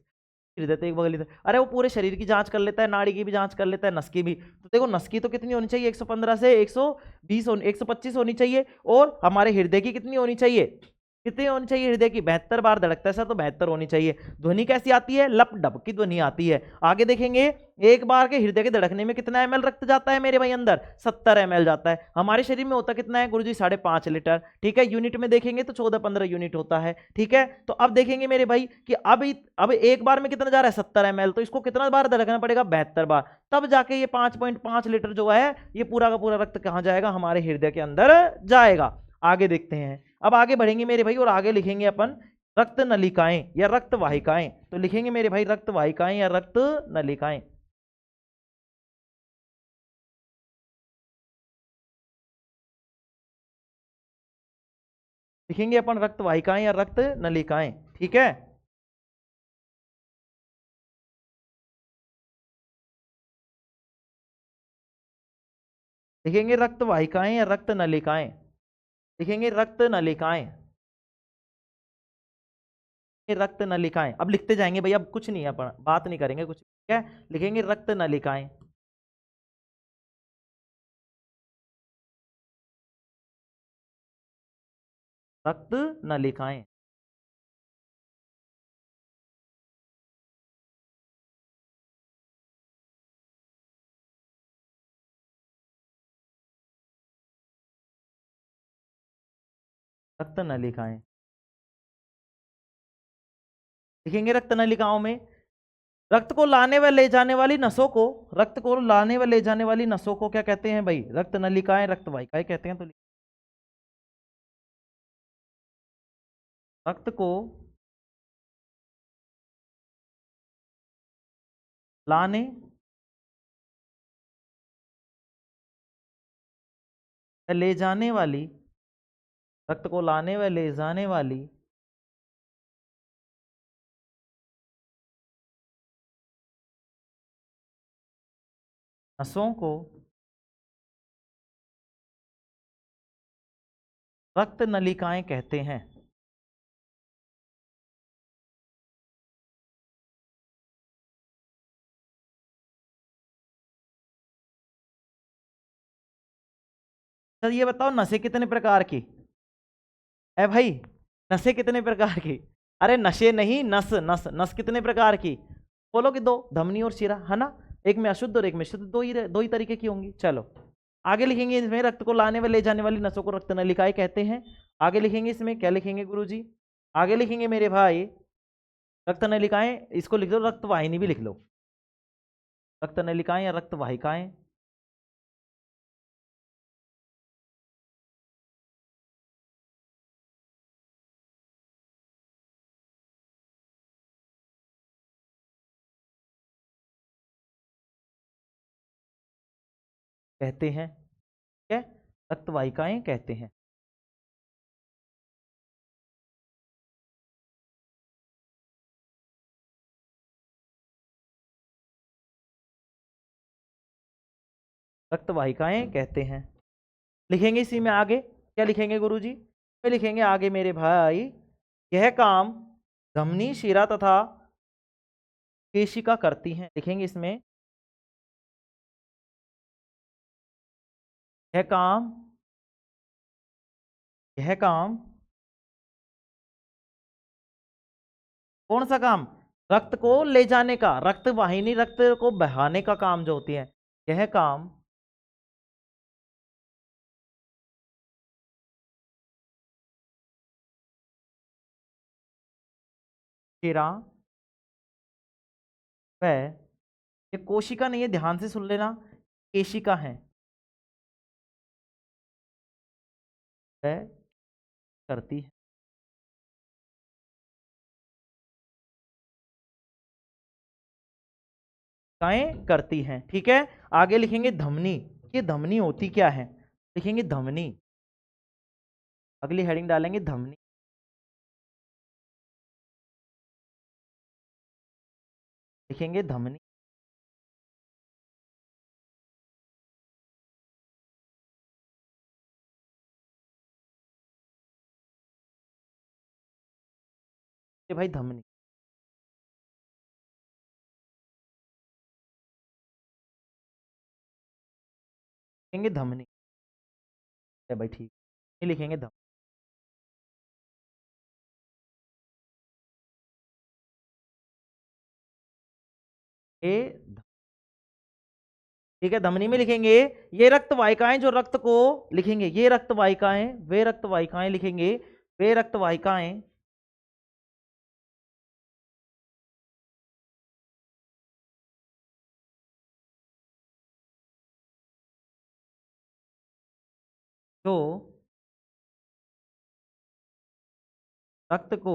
हृदय तो एक बगल इधर। अरे वो पूरे शरीर की जांच कर लेता है, नाड़ी की भी जांच कर लेता है, नस की भी। तो देखो नस की तो कितनी होनी चाहिए, 115 से 120 125 होनी चाहिए, और हमारे हृदय की कितनी होनी चाहिए, कितनी होनी चाहिए, हृदय की 72 बार धड़कता है सर, तो 72 होनी चाहिए। ध्वनि कैसी आती है, लप डप की ध्वनि आती है। आगे देखेंगे, एक बार के हृदय के धड़कने में कितना ml रक्त जाता है मेरे भाई अंदर, 70 ml जाता है। हमारे शरीर में होता कितना है गुरुजी, 5.5 लीटर, ठीक है। यूनिट में देखेंगे तो 14-15 यूनिट होता है, ठीक है। तो अब देखेंगे मेरे भाई कि अब एक बार में कितना जा रहा है, 70 ml, तो इसको कितना बार धड़कना पड़ेगा, 72 बार, तब जाके ये 5.5 लीटर जो है, ये पूरा का पूरा रक्त कहाँ जाएगा, हमारे हृदय के अंदर जाएगा। आगे देखते हैं, अब आगे बढ़ेंगे मेरे भाई, और आगे लिखेंगे अपन रक्त नलिकाएं या रक्त वाहिकाएं। तो लिखेंगे मेरे भाई रक्त वाहिकाएं या रक्त नलिकाएं। लिखेंगे अपन रक्त वाहिकाएं या रक्त नलिकाएं, ठीक है। लिखेंगे रक्त वाहिकाएं या रक्त नलिकाएं, लिखेंगे रक्त नलिकाएं, ये रक्त नलिकाएं। अब लिखते जाएंगे भाई, अब कुछ नहीं है, अपन बात नहीं करेंगे कुछ, ठीक है। लिखेंगे रक्त नलिकाएं, रक्त नलिकाएं, रक्त नलिकाएं। लिखेंगे रक्त नलिकाओं में, रक्त को लाने व ले जाने वाली नसों को, रक्त को लाने व ले जाने वाली नसों को क्या कहते हैं भाई, रक्त नलिकाएं, रक्त वाहिकाएं कहते हैं। तो रक्त को लाने व ले जाने वाली, रक्त को लाने व ले जाने वाली नसों को रक्त नलिकाएं कहते हैं। सर ये बताओ नसें कितने प्रकार की है भाई, नसें कितने प्रकार की? अरे नशे नहीं, नस नस नस कितने प्रकार की बोलो, कि दो, धमनी और शिरा, है ना। एक में अशुद्ध और एक में शुद्ध, दो ही तरीके की होंगी। चलो आगे लिखेंगे, इसमें रक्त को लाने व ले जाने वाली नसों को रक्त नलिकाएं कहते हैं। आगे लिखेंगे, इसमें क्या लिखेंगे गुरुजी, आगे लिखेंगे मेरे भाई रक्त नलिकाएं, इसको लिख दो रक्त वाहिनी भी लिख लो, रक्त नलिकाएं या रक्त वाहिकाएं कहते हैं, ठीक है, रक्त वाहिकाएं कहते हैं। रक्त वाहिकाएं कहते हैं। लिखेंगे इसी में आगे, क्या लिखेंगे गुरुजी, में लिखेंगे आगे मेरे भाई, यह काम धमनी, शिरा तथा केशिका करती हैं। लिखेंगे इसमें, यह काम, यह काम कौन सा काम? रक्त को ले जाने का, रक्त वाहिनी रक्त को बहाने का काम जो होती है, यह काम शिरा व, ये कोशिका नहीं है, ध्यान से सुन लेना, केशिका है, वह करती है। काएं करती हैं, ठीक है। आगे लिखेंगे धमनी। ये धमनी होती क्या है? लिखेंगे धमनी, अगली हेडिंग डालेंगे धमनी। लिखेंगे धमनी। ये भाई धमनी, लिखेंगे धमनी। है भाई, ठीक, ये लिखेंगे धमनी। ये ठीक है, धमनी में लिखेंगे ये रक्त वाहिकाएं जो रक्त को, लिखेंगे ये रक्त वाहिकाएं, वे रक्त वाहिकाएं, लिखेंगे वे रक्त वाहिकाएं जो रक्त को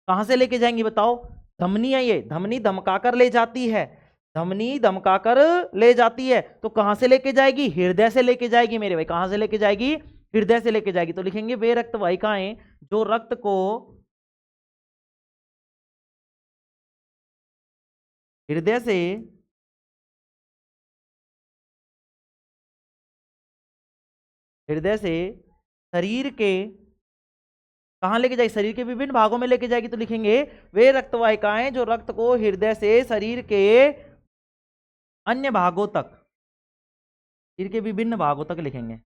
कहां से लेके जाएंगी बताओ? धमनी है ये, धमनी धमकाकर ले जाती है, धमनी धमकाकर ले जाती है, तो कहां से लेके जाएगी? हृदय से लेके जाएगी मेरे भाई, कहां से लेके जाएगी? हृदय से लेके जाएगी। तो लिखेंगे वे रक्त वाहिकाएं जो रक्त को हृदय से हृदय से शरीर के कहां लेके जाएगी? शरीर के विभिन्न भागों में लेके जाएगी। तो लिखेंगे वे रक्त वाहिकाएं जो रक्त को हृदय से शरीर के अन्य भागों तक, शरीर के विभिन्न भागों तक लिखेंगे।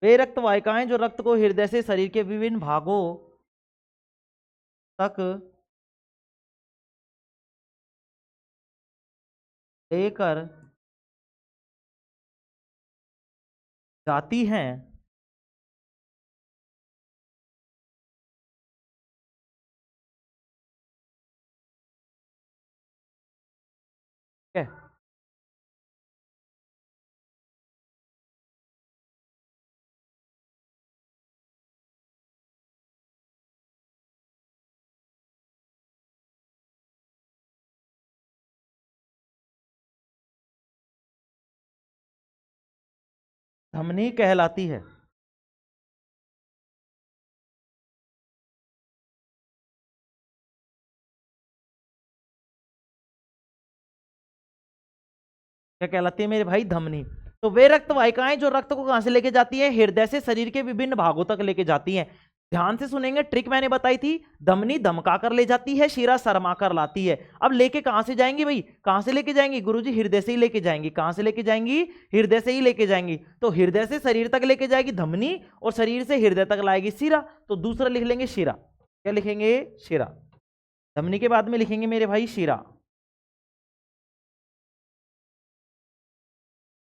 वे रक्त वाहिकाएं जो रक्त को हृदय से शरीर के विभिन्न भागों तक लेकर जाती हैं, ठीक है। धमनी कहलाती है। क्या कहलाती है मेरे भाई? धमनी। तो वे रक्त वाहिकाएं जो रक्त को कहां से लेके जाती है? हृदय से शरीर के विभिन्न भागों तक लेके जाती हैं। ध्यान से सुनेंगे, ट्रिक मैंने बताई थी, धमनी धमका कर ले जाती है, शिरा शर्मा कर लाती है। अब लेके कहां से जाएंगी भाई? कहां से लेके जाएंगी गुरुजी? हृदय से ही लेके जाएंगी। कहां से लेके जाएंगी? हृदय से ही लेके जाएंगी। तो हृदय से शरीर तक लेके जाएगी धमनी, और शरीर से हृदय तक लाएगी शिरा। तो दूसरा लिख लेंगे शिरा। क्या लिखेंगे? शिरा। धमनी के बाद में लिखेंगे मेरे भाई शिरा।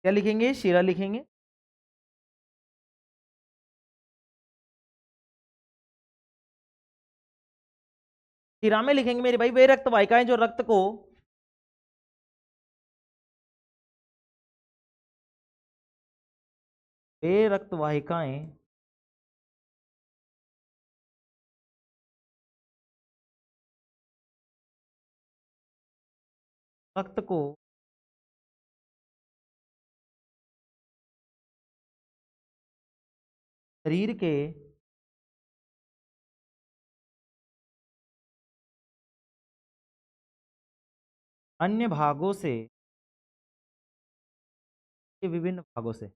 क्या लिखेंगे? शिरा लिखेंगे। शिरा में लिखेंगे मेरे भाई वे रक्त वाहिकाएं जो रक्त को वे रक्त वाहिकाएं रक्त को शरीर के अन्य भागों से, के विभिन्न भागों से,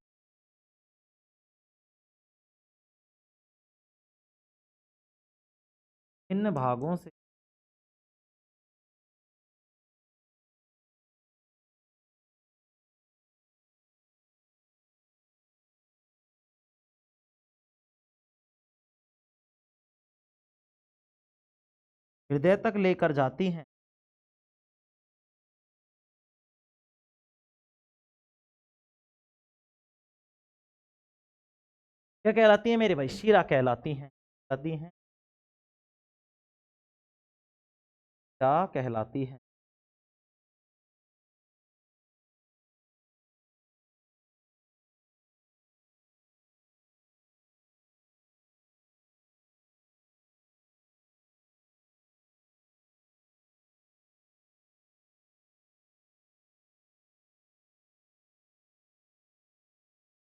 इन भागों से हृदय तक लेकर जाती हैं। क्या कहलाती है मेरे भाई? शिरा कहलाती हैं। कहलाती हैं, क्या कहलाती है?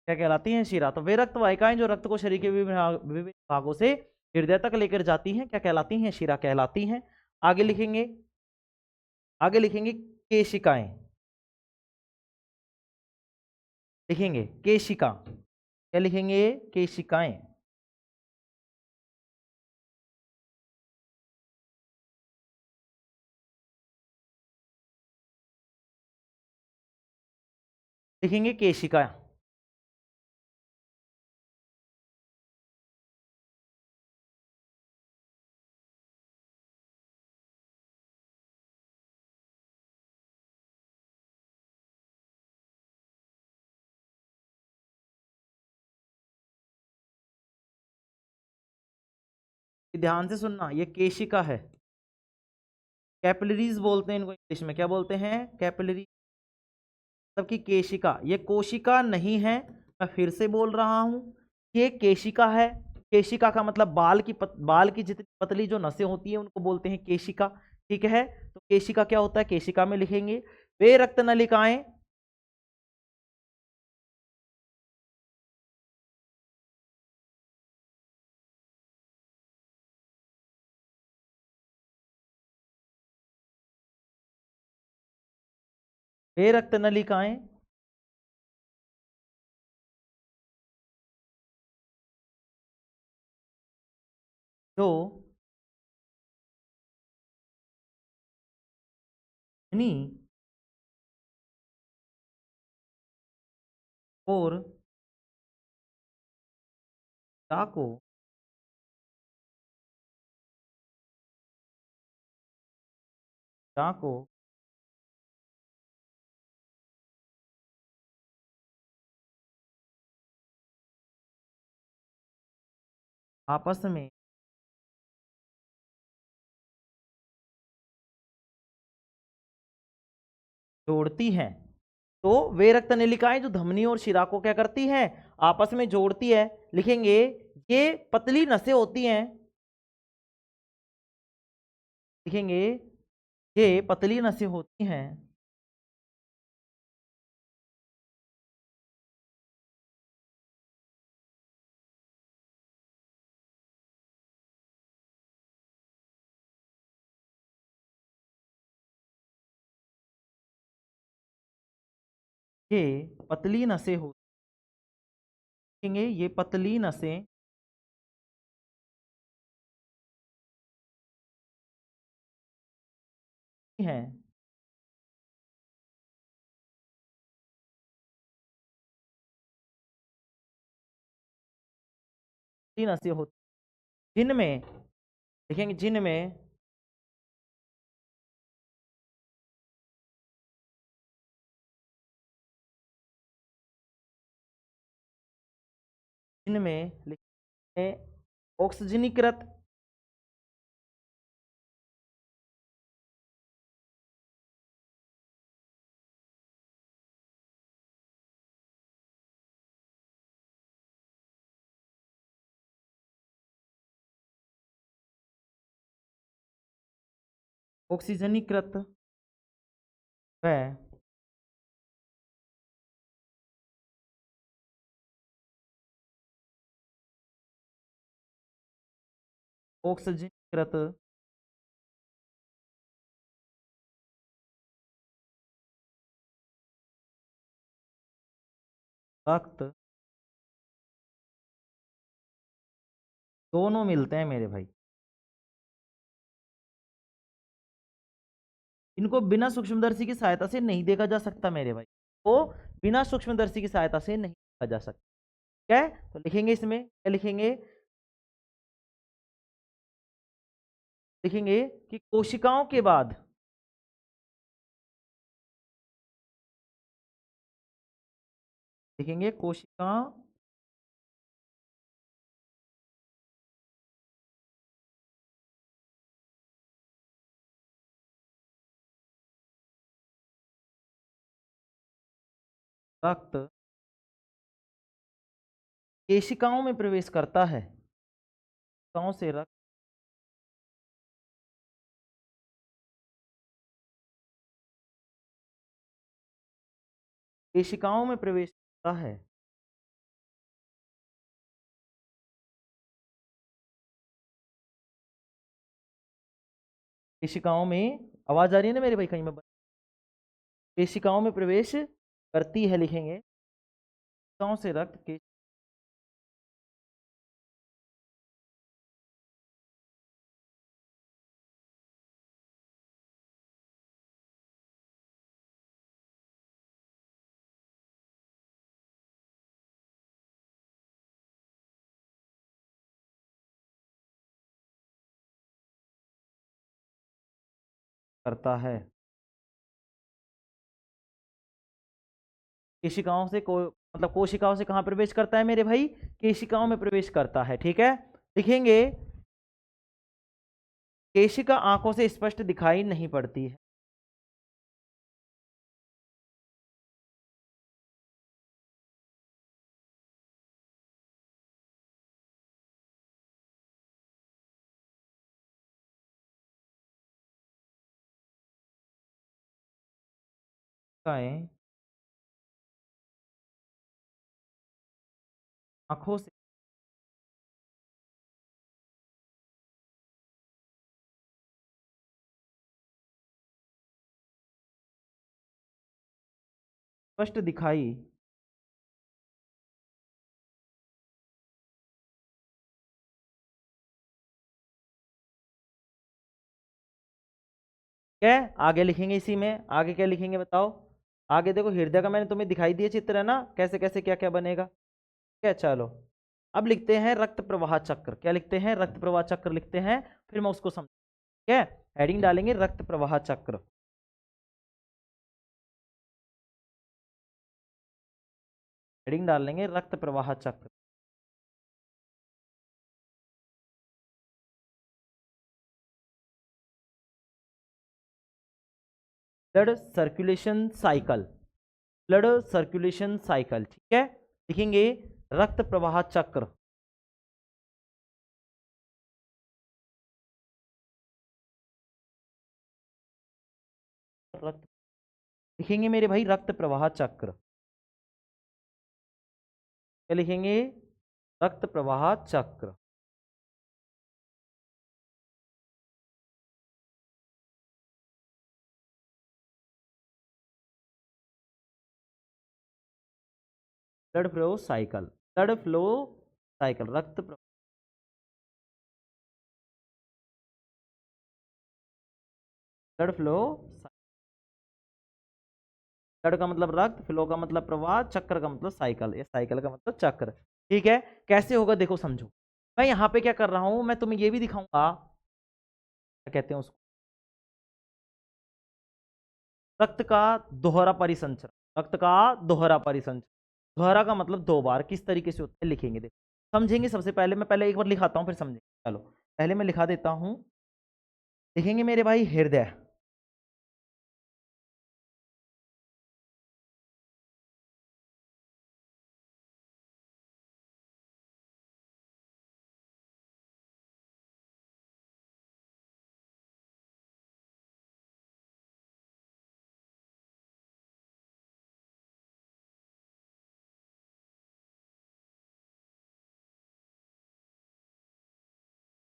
क्या कहलाती हैं? शिरा। तो वे रक्त वाहिकाएं जो रक्त को शरीर के विभिन्न भागों से हृदय तक लेकर जाती हैं, क्या कहलाती हैं? शिरा कहलाती हैं। आगे लिखेंगे, आगे लिखेंगे केशिकाएं। लिखेंगे केशिका। क्या लिखेंगे? केशिकाएं। लिखेंगे केशिका। ध्यान से सुनना, ये केशिका है। कैपिलरीज बोलते हैं इनको इंग्लिश में। क्या बोलते हैं? कैपिलरी। मतलब कि केशिका, ये कोशिका नहीं है। मैं फिर से बोल रहा हूं, ये केशिका है। केशिका का मतलब बाल की जितनी पतली जो नसें होती है उनको बोलते हैं केशिका। ठीक है, तो केशिका क्या होता है? केशिका में लिखेंगे। वे रक्त नलिकाएं, वे रक्त नलिकाएं जो धमनी और को को आपस में जोड़ती हैं। तो वे रक्त नलिकाएं जो धमनी और शिरा को क्या करती हैं? आपस में जोड़ती है। लिखेंगे ये पतली नसें होती हैं। लिखेंगे ये पतली नसें होती हैं। ये पतली नसें होती हैं। ये पतली नसें हैं। पतली नसें होती, जिनमें लिखेंगे जिनमें जिनमें लिखेंगे ऑक्सीजनीकृत ऑक्सीजनीकृत व ऑक्सीजनीकृत रक्त दोनों मिलते हैं मेरे भाई। इनको बिना सूक्ष्मदर्शी की सहायता से नहीं देखा जा सकता मेरे भाई। तो बिना सूक्ष्मदर्शी की सहायता से नहीं देखा जा सकता। क्या है? तो लिखेंगे इसमें क्या लिखेंगे? लिखेंगे कि कोशिकाओं के बाद लिखेंगे कोशिकाओं रक्त केशिकाओं में प्रवेश करता है, कोशिकाओं से रक्त केशिकाओं में प्रवेश करता है, केशिकाओं में, आवाज आ रही है ना मेरे भाई, कहीं में केशिकाओं में प्रवेश करती है, लिखेंगे कोशिकाओं से रक्त के करता है, केशिकाओं से मतलब कोशिकाओं से कहाँ प्रवेश करता है मेरे भाई, केशिकाओं में प्रवेश करता है, ठीक है। लिखेंगे केशिका आंखों से स्पष्ट दिखाई नहीं पड़ती है, कोशिकाएं आंखों से स्पष्ट दिखाई क्या आगे लिखेंगे, इसी में आगे क्या लिखेंगे बताओ। आगे देखो हृदय का मैंने तुम्हें दिखाई दिया चित्र है ना, कैसे कैसे क्या क्या बनेगा, ठीक है। चलो अब लिखते हैं रक्त प्रवाह चक्र, क्या लिखते हैं, रक्त प्रवाह चक्र लिखते हैं, फिर मैं उसको समझ, ठीक है। हेडिंग डालेंगे रक्त प्रवाह चक्र, हेडिंग डाल लेंगे रक्त प्रवाह चक्र, blood circulation cycle, blood circulation cycle, ठीक है। लिखेंगे रक्त प्रवाह चक्र, रक्त, लिखेंगे मेरे भाई रक्त प्रवाह चक्र, क्या लिखेंगे, रक्त प्रवाह चक्र, blood flow cycle, blood flow cycle, blood flow, blood का मतलब रक्त, फ्लो का मतलब प्रवाह, चक्र का मतलब साइकिल, ये साइकिल का मतलब चक्र, ठीक है। कैसे होगा देखो समझो, मैं यहाँ पे क्या कर रहा हूं, मैं तुम्हें ये भी दिखाऊंगा, क्या कहते हैं उसको, रक्त का दोहरा परिसंचरण, रक्त का दोहरा परिसंचरण, दोहरा का मतलब दो बार, किस तरीके से होता है लिखेंगे, देखो समझेंगे। सबसे पहले मैं पहले एक बार लिखाता हूँ फिर समझेंगे, चलो पहले मैं लिखा देता हूँ, लिखेंगे मेरे भाई हृदय,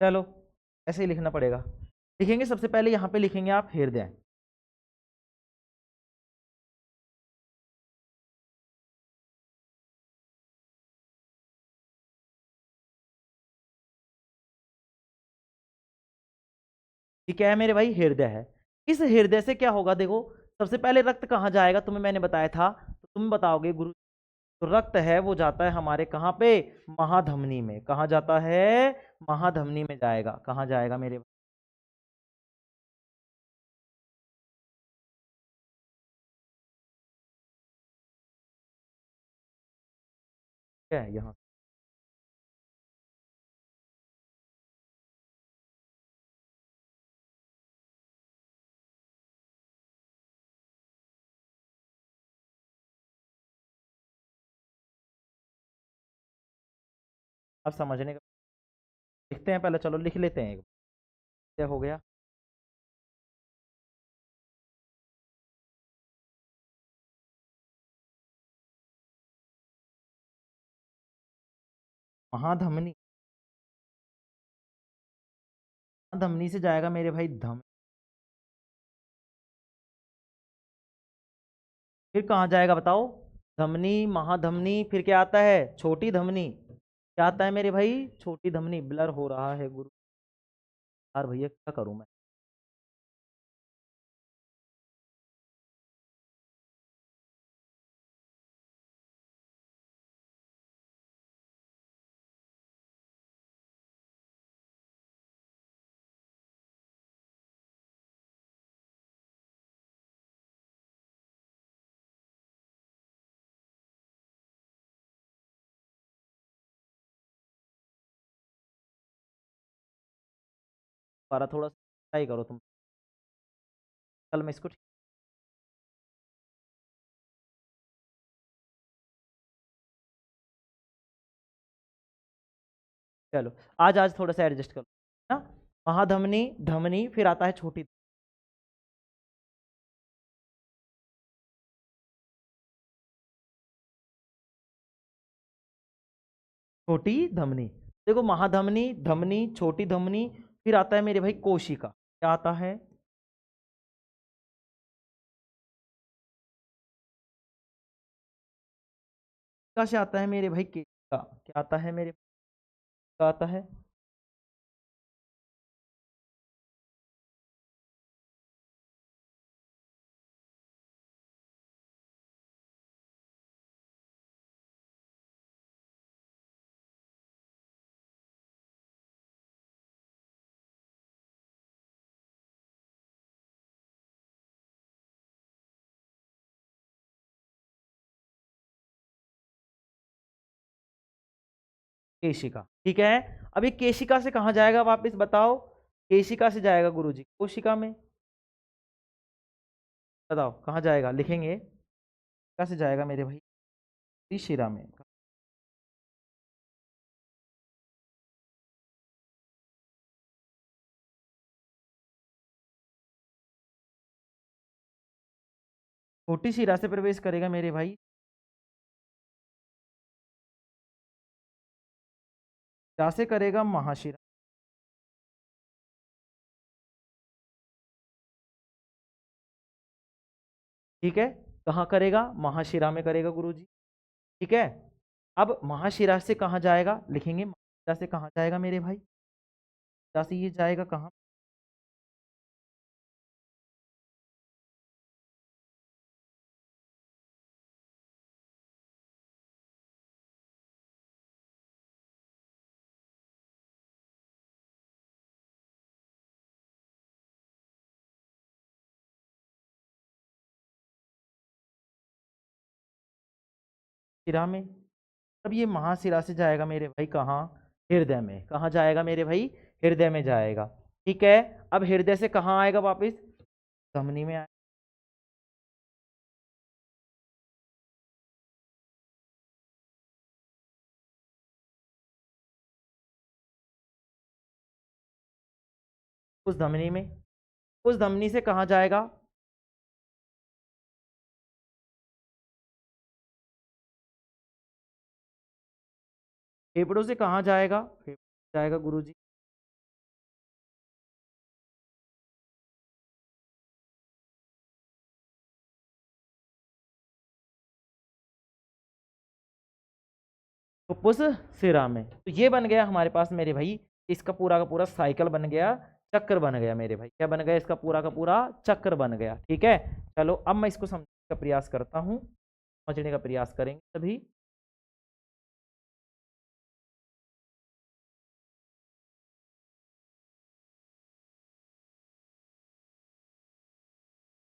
चलो ऐसे ही लिखना पड़ेगा। लिखेंगे सबसे पहले यहाँ पे लिखेंगे आप हृदय, ये क्या है मेरे भाई, हृदय है। इस हृदय से क्या होगा देखो, सबसे पहले रक्त कहाँ जाएगा तुम्हें मैंने बताया था, तो तुम बताओगे गुरु, तो रक्त है वो जाता है हमारे कहाँ पे, महाधमनी में, कहाँ जाता है, महाधमनी में जाएगा, कहाँ जाएगा मेरे भाई, क्या है यहाँ। अब समझने का लिखते हैं, पहले चलो लिख लेते हैं। क्या हो गया, महाधमनी, धमनी से जाएगा मेरे भाई धम, फिर कहाँ जाएगा बताओ, धमनी, महाधमनी, फिर क्या आता है, छोटी धमनी, क्या आता है मेरे भाई, छोटी धमनी। ब्लर हो रहा है गुरु यार, भैया क्या करूं मैं। दोबारा थोड़ा ट्राई करो तुम, कल मैं इसको चलो आज आज थोड़ा सा एडजस्ट करो ना। महाधमनी, धमनी, फिर आता है छोटी, छोटी धमनी। देखो महाधमनी, धमनी, छोटी धमनी, फिर आता है मेरे भाई कोशिका, क्या आता है, क्या से आता है मेरे भाई, केशिका, क्या आता है मेरे, क्या आता है, केशिका। ठीक है, अब ये केशिका से कहाँ जाएगा वापस बताओ, केशिका से जाएगा गुरुजी कोशिका में, बताओ कहाँ जाएगा, लिखेंगे, केशिका से जाएगा मेरे भाई शिरा में। छोटी शिरा से प्रवेश करेगा मेरे भाई, शिरा से करेगा महाशिरा, ठीक है, कहाँ करेगा, महाशिरा में करेगा गुरुजी। ठीक है, अब महाशिरा से कहाँ जाएगा, लिखेंगे महाशिरा से कहाँ जाएगा मेरे भाई, शिरा से ये जाएगा कहाँ, शिरा में। अब ये महाशिरा से जाएगा मेरे भाई कहाँ, हृदय में, कहाँ जाएगा मेरे भाई, हृदय में जाएगा। ठीक है, अब हृदय से कहाँ आएगा वापस, धमनी में आएगा, उस धमनी में, उस धमनी से कहाँ जाएगा, फेफड़ों से कहाँ जाएगा, फेफड़ों जाएगा गुरुजी, फुफ्फुस सिरा में। तो ये बन गया हमारे पास मेरे भाई, इसका पूरा का पूरा साइकिल बन गया, चक्कर बन गया मेरे भाई, क्या बन गया, इसका पूरा का पूरा चक्कर बन गया। ठीक है, चलो अब मैं इसको समझने का प्रयास करता हूँ, समझने का प्रयास करेंगे सभी।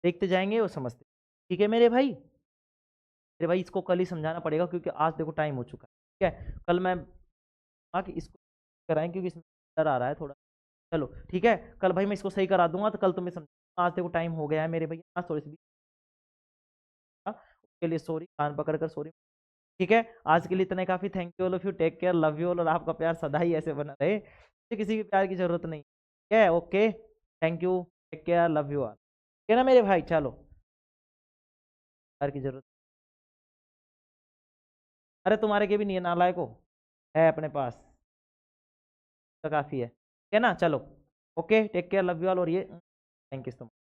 देखते जाएंगे और समझते, ठीक है मेरे भाई। मेरे भाई इसको कल ही समझाना पड़ेगा क्योंकि आज देखो टाइम हो चुका है। ठीक है, कल मैं कि इसको कराएं क्योंकि इसमें डर आ रहा है थोड़ा। चलो ठीक है, कल भाई मैं इसको सही करा दूंगा, तो कल तुम्हें समझ। आज देखो टाइम हो गया है मेरे भैया, आज थोड़ी सी उसके लिए सॉरी, कान पकड़ कर सॉरी। ठीक है, आज के लिए इतने काफी। Thank you all of you, take care, love you all, और आपका प्यार सदा ही ऐसे बना रहे, मुझे किसी के प्यार की जरूरत नहीं। ठीक है, okay, thank you, take care, love you all. ठीक है ना मेरे भाई, चलो, प्यार की जरूरत। अरे तुम्हारे के भी नहीं है नालायक को, है अपने पास, तो काफी है। ठीक है ना, चलो, okay, take care, love you all, और ये थैंक यू सो मच।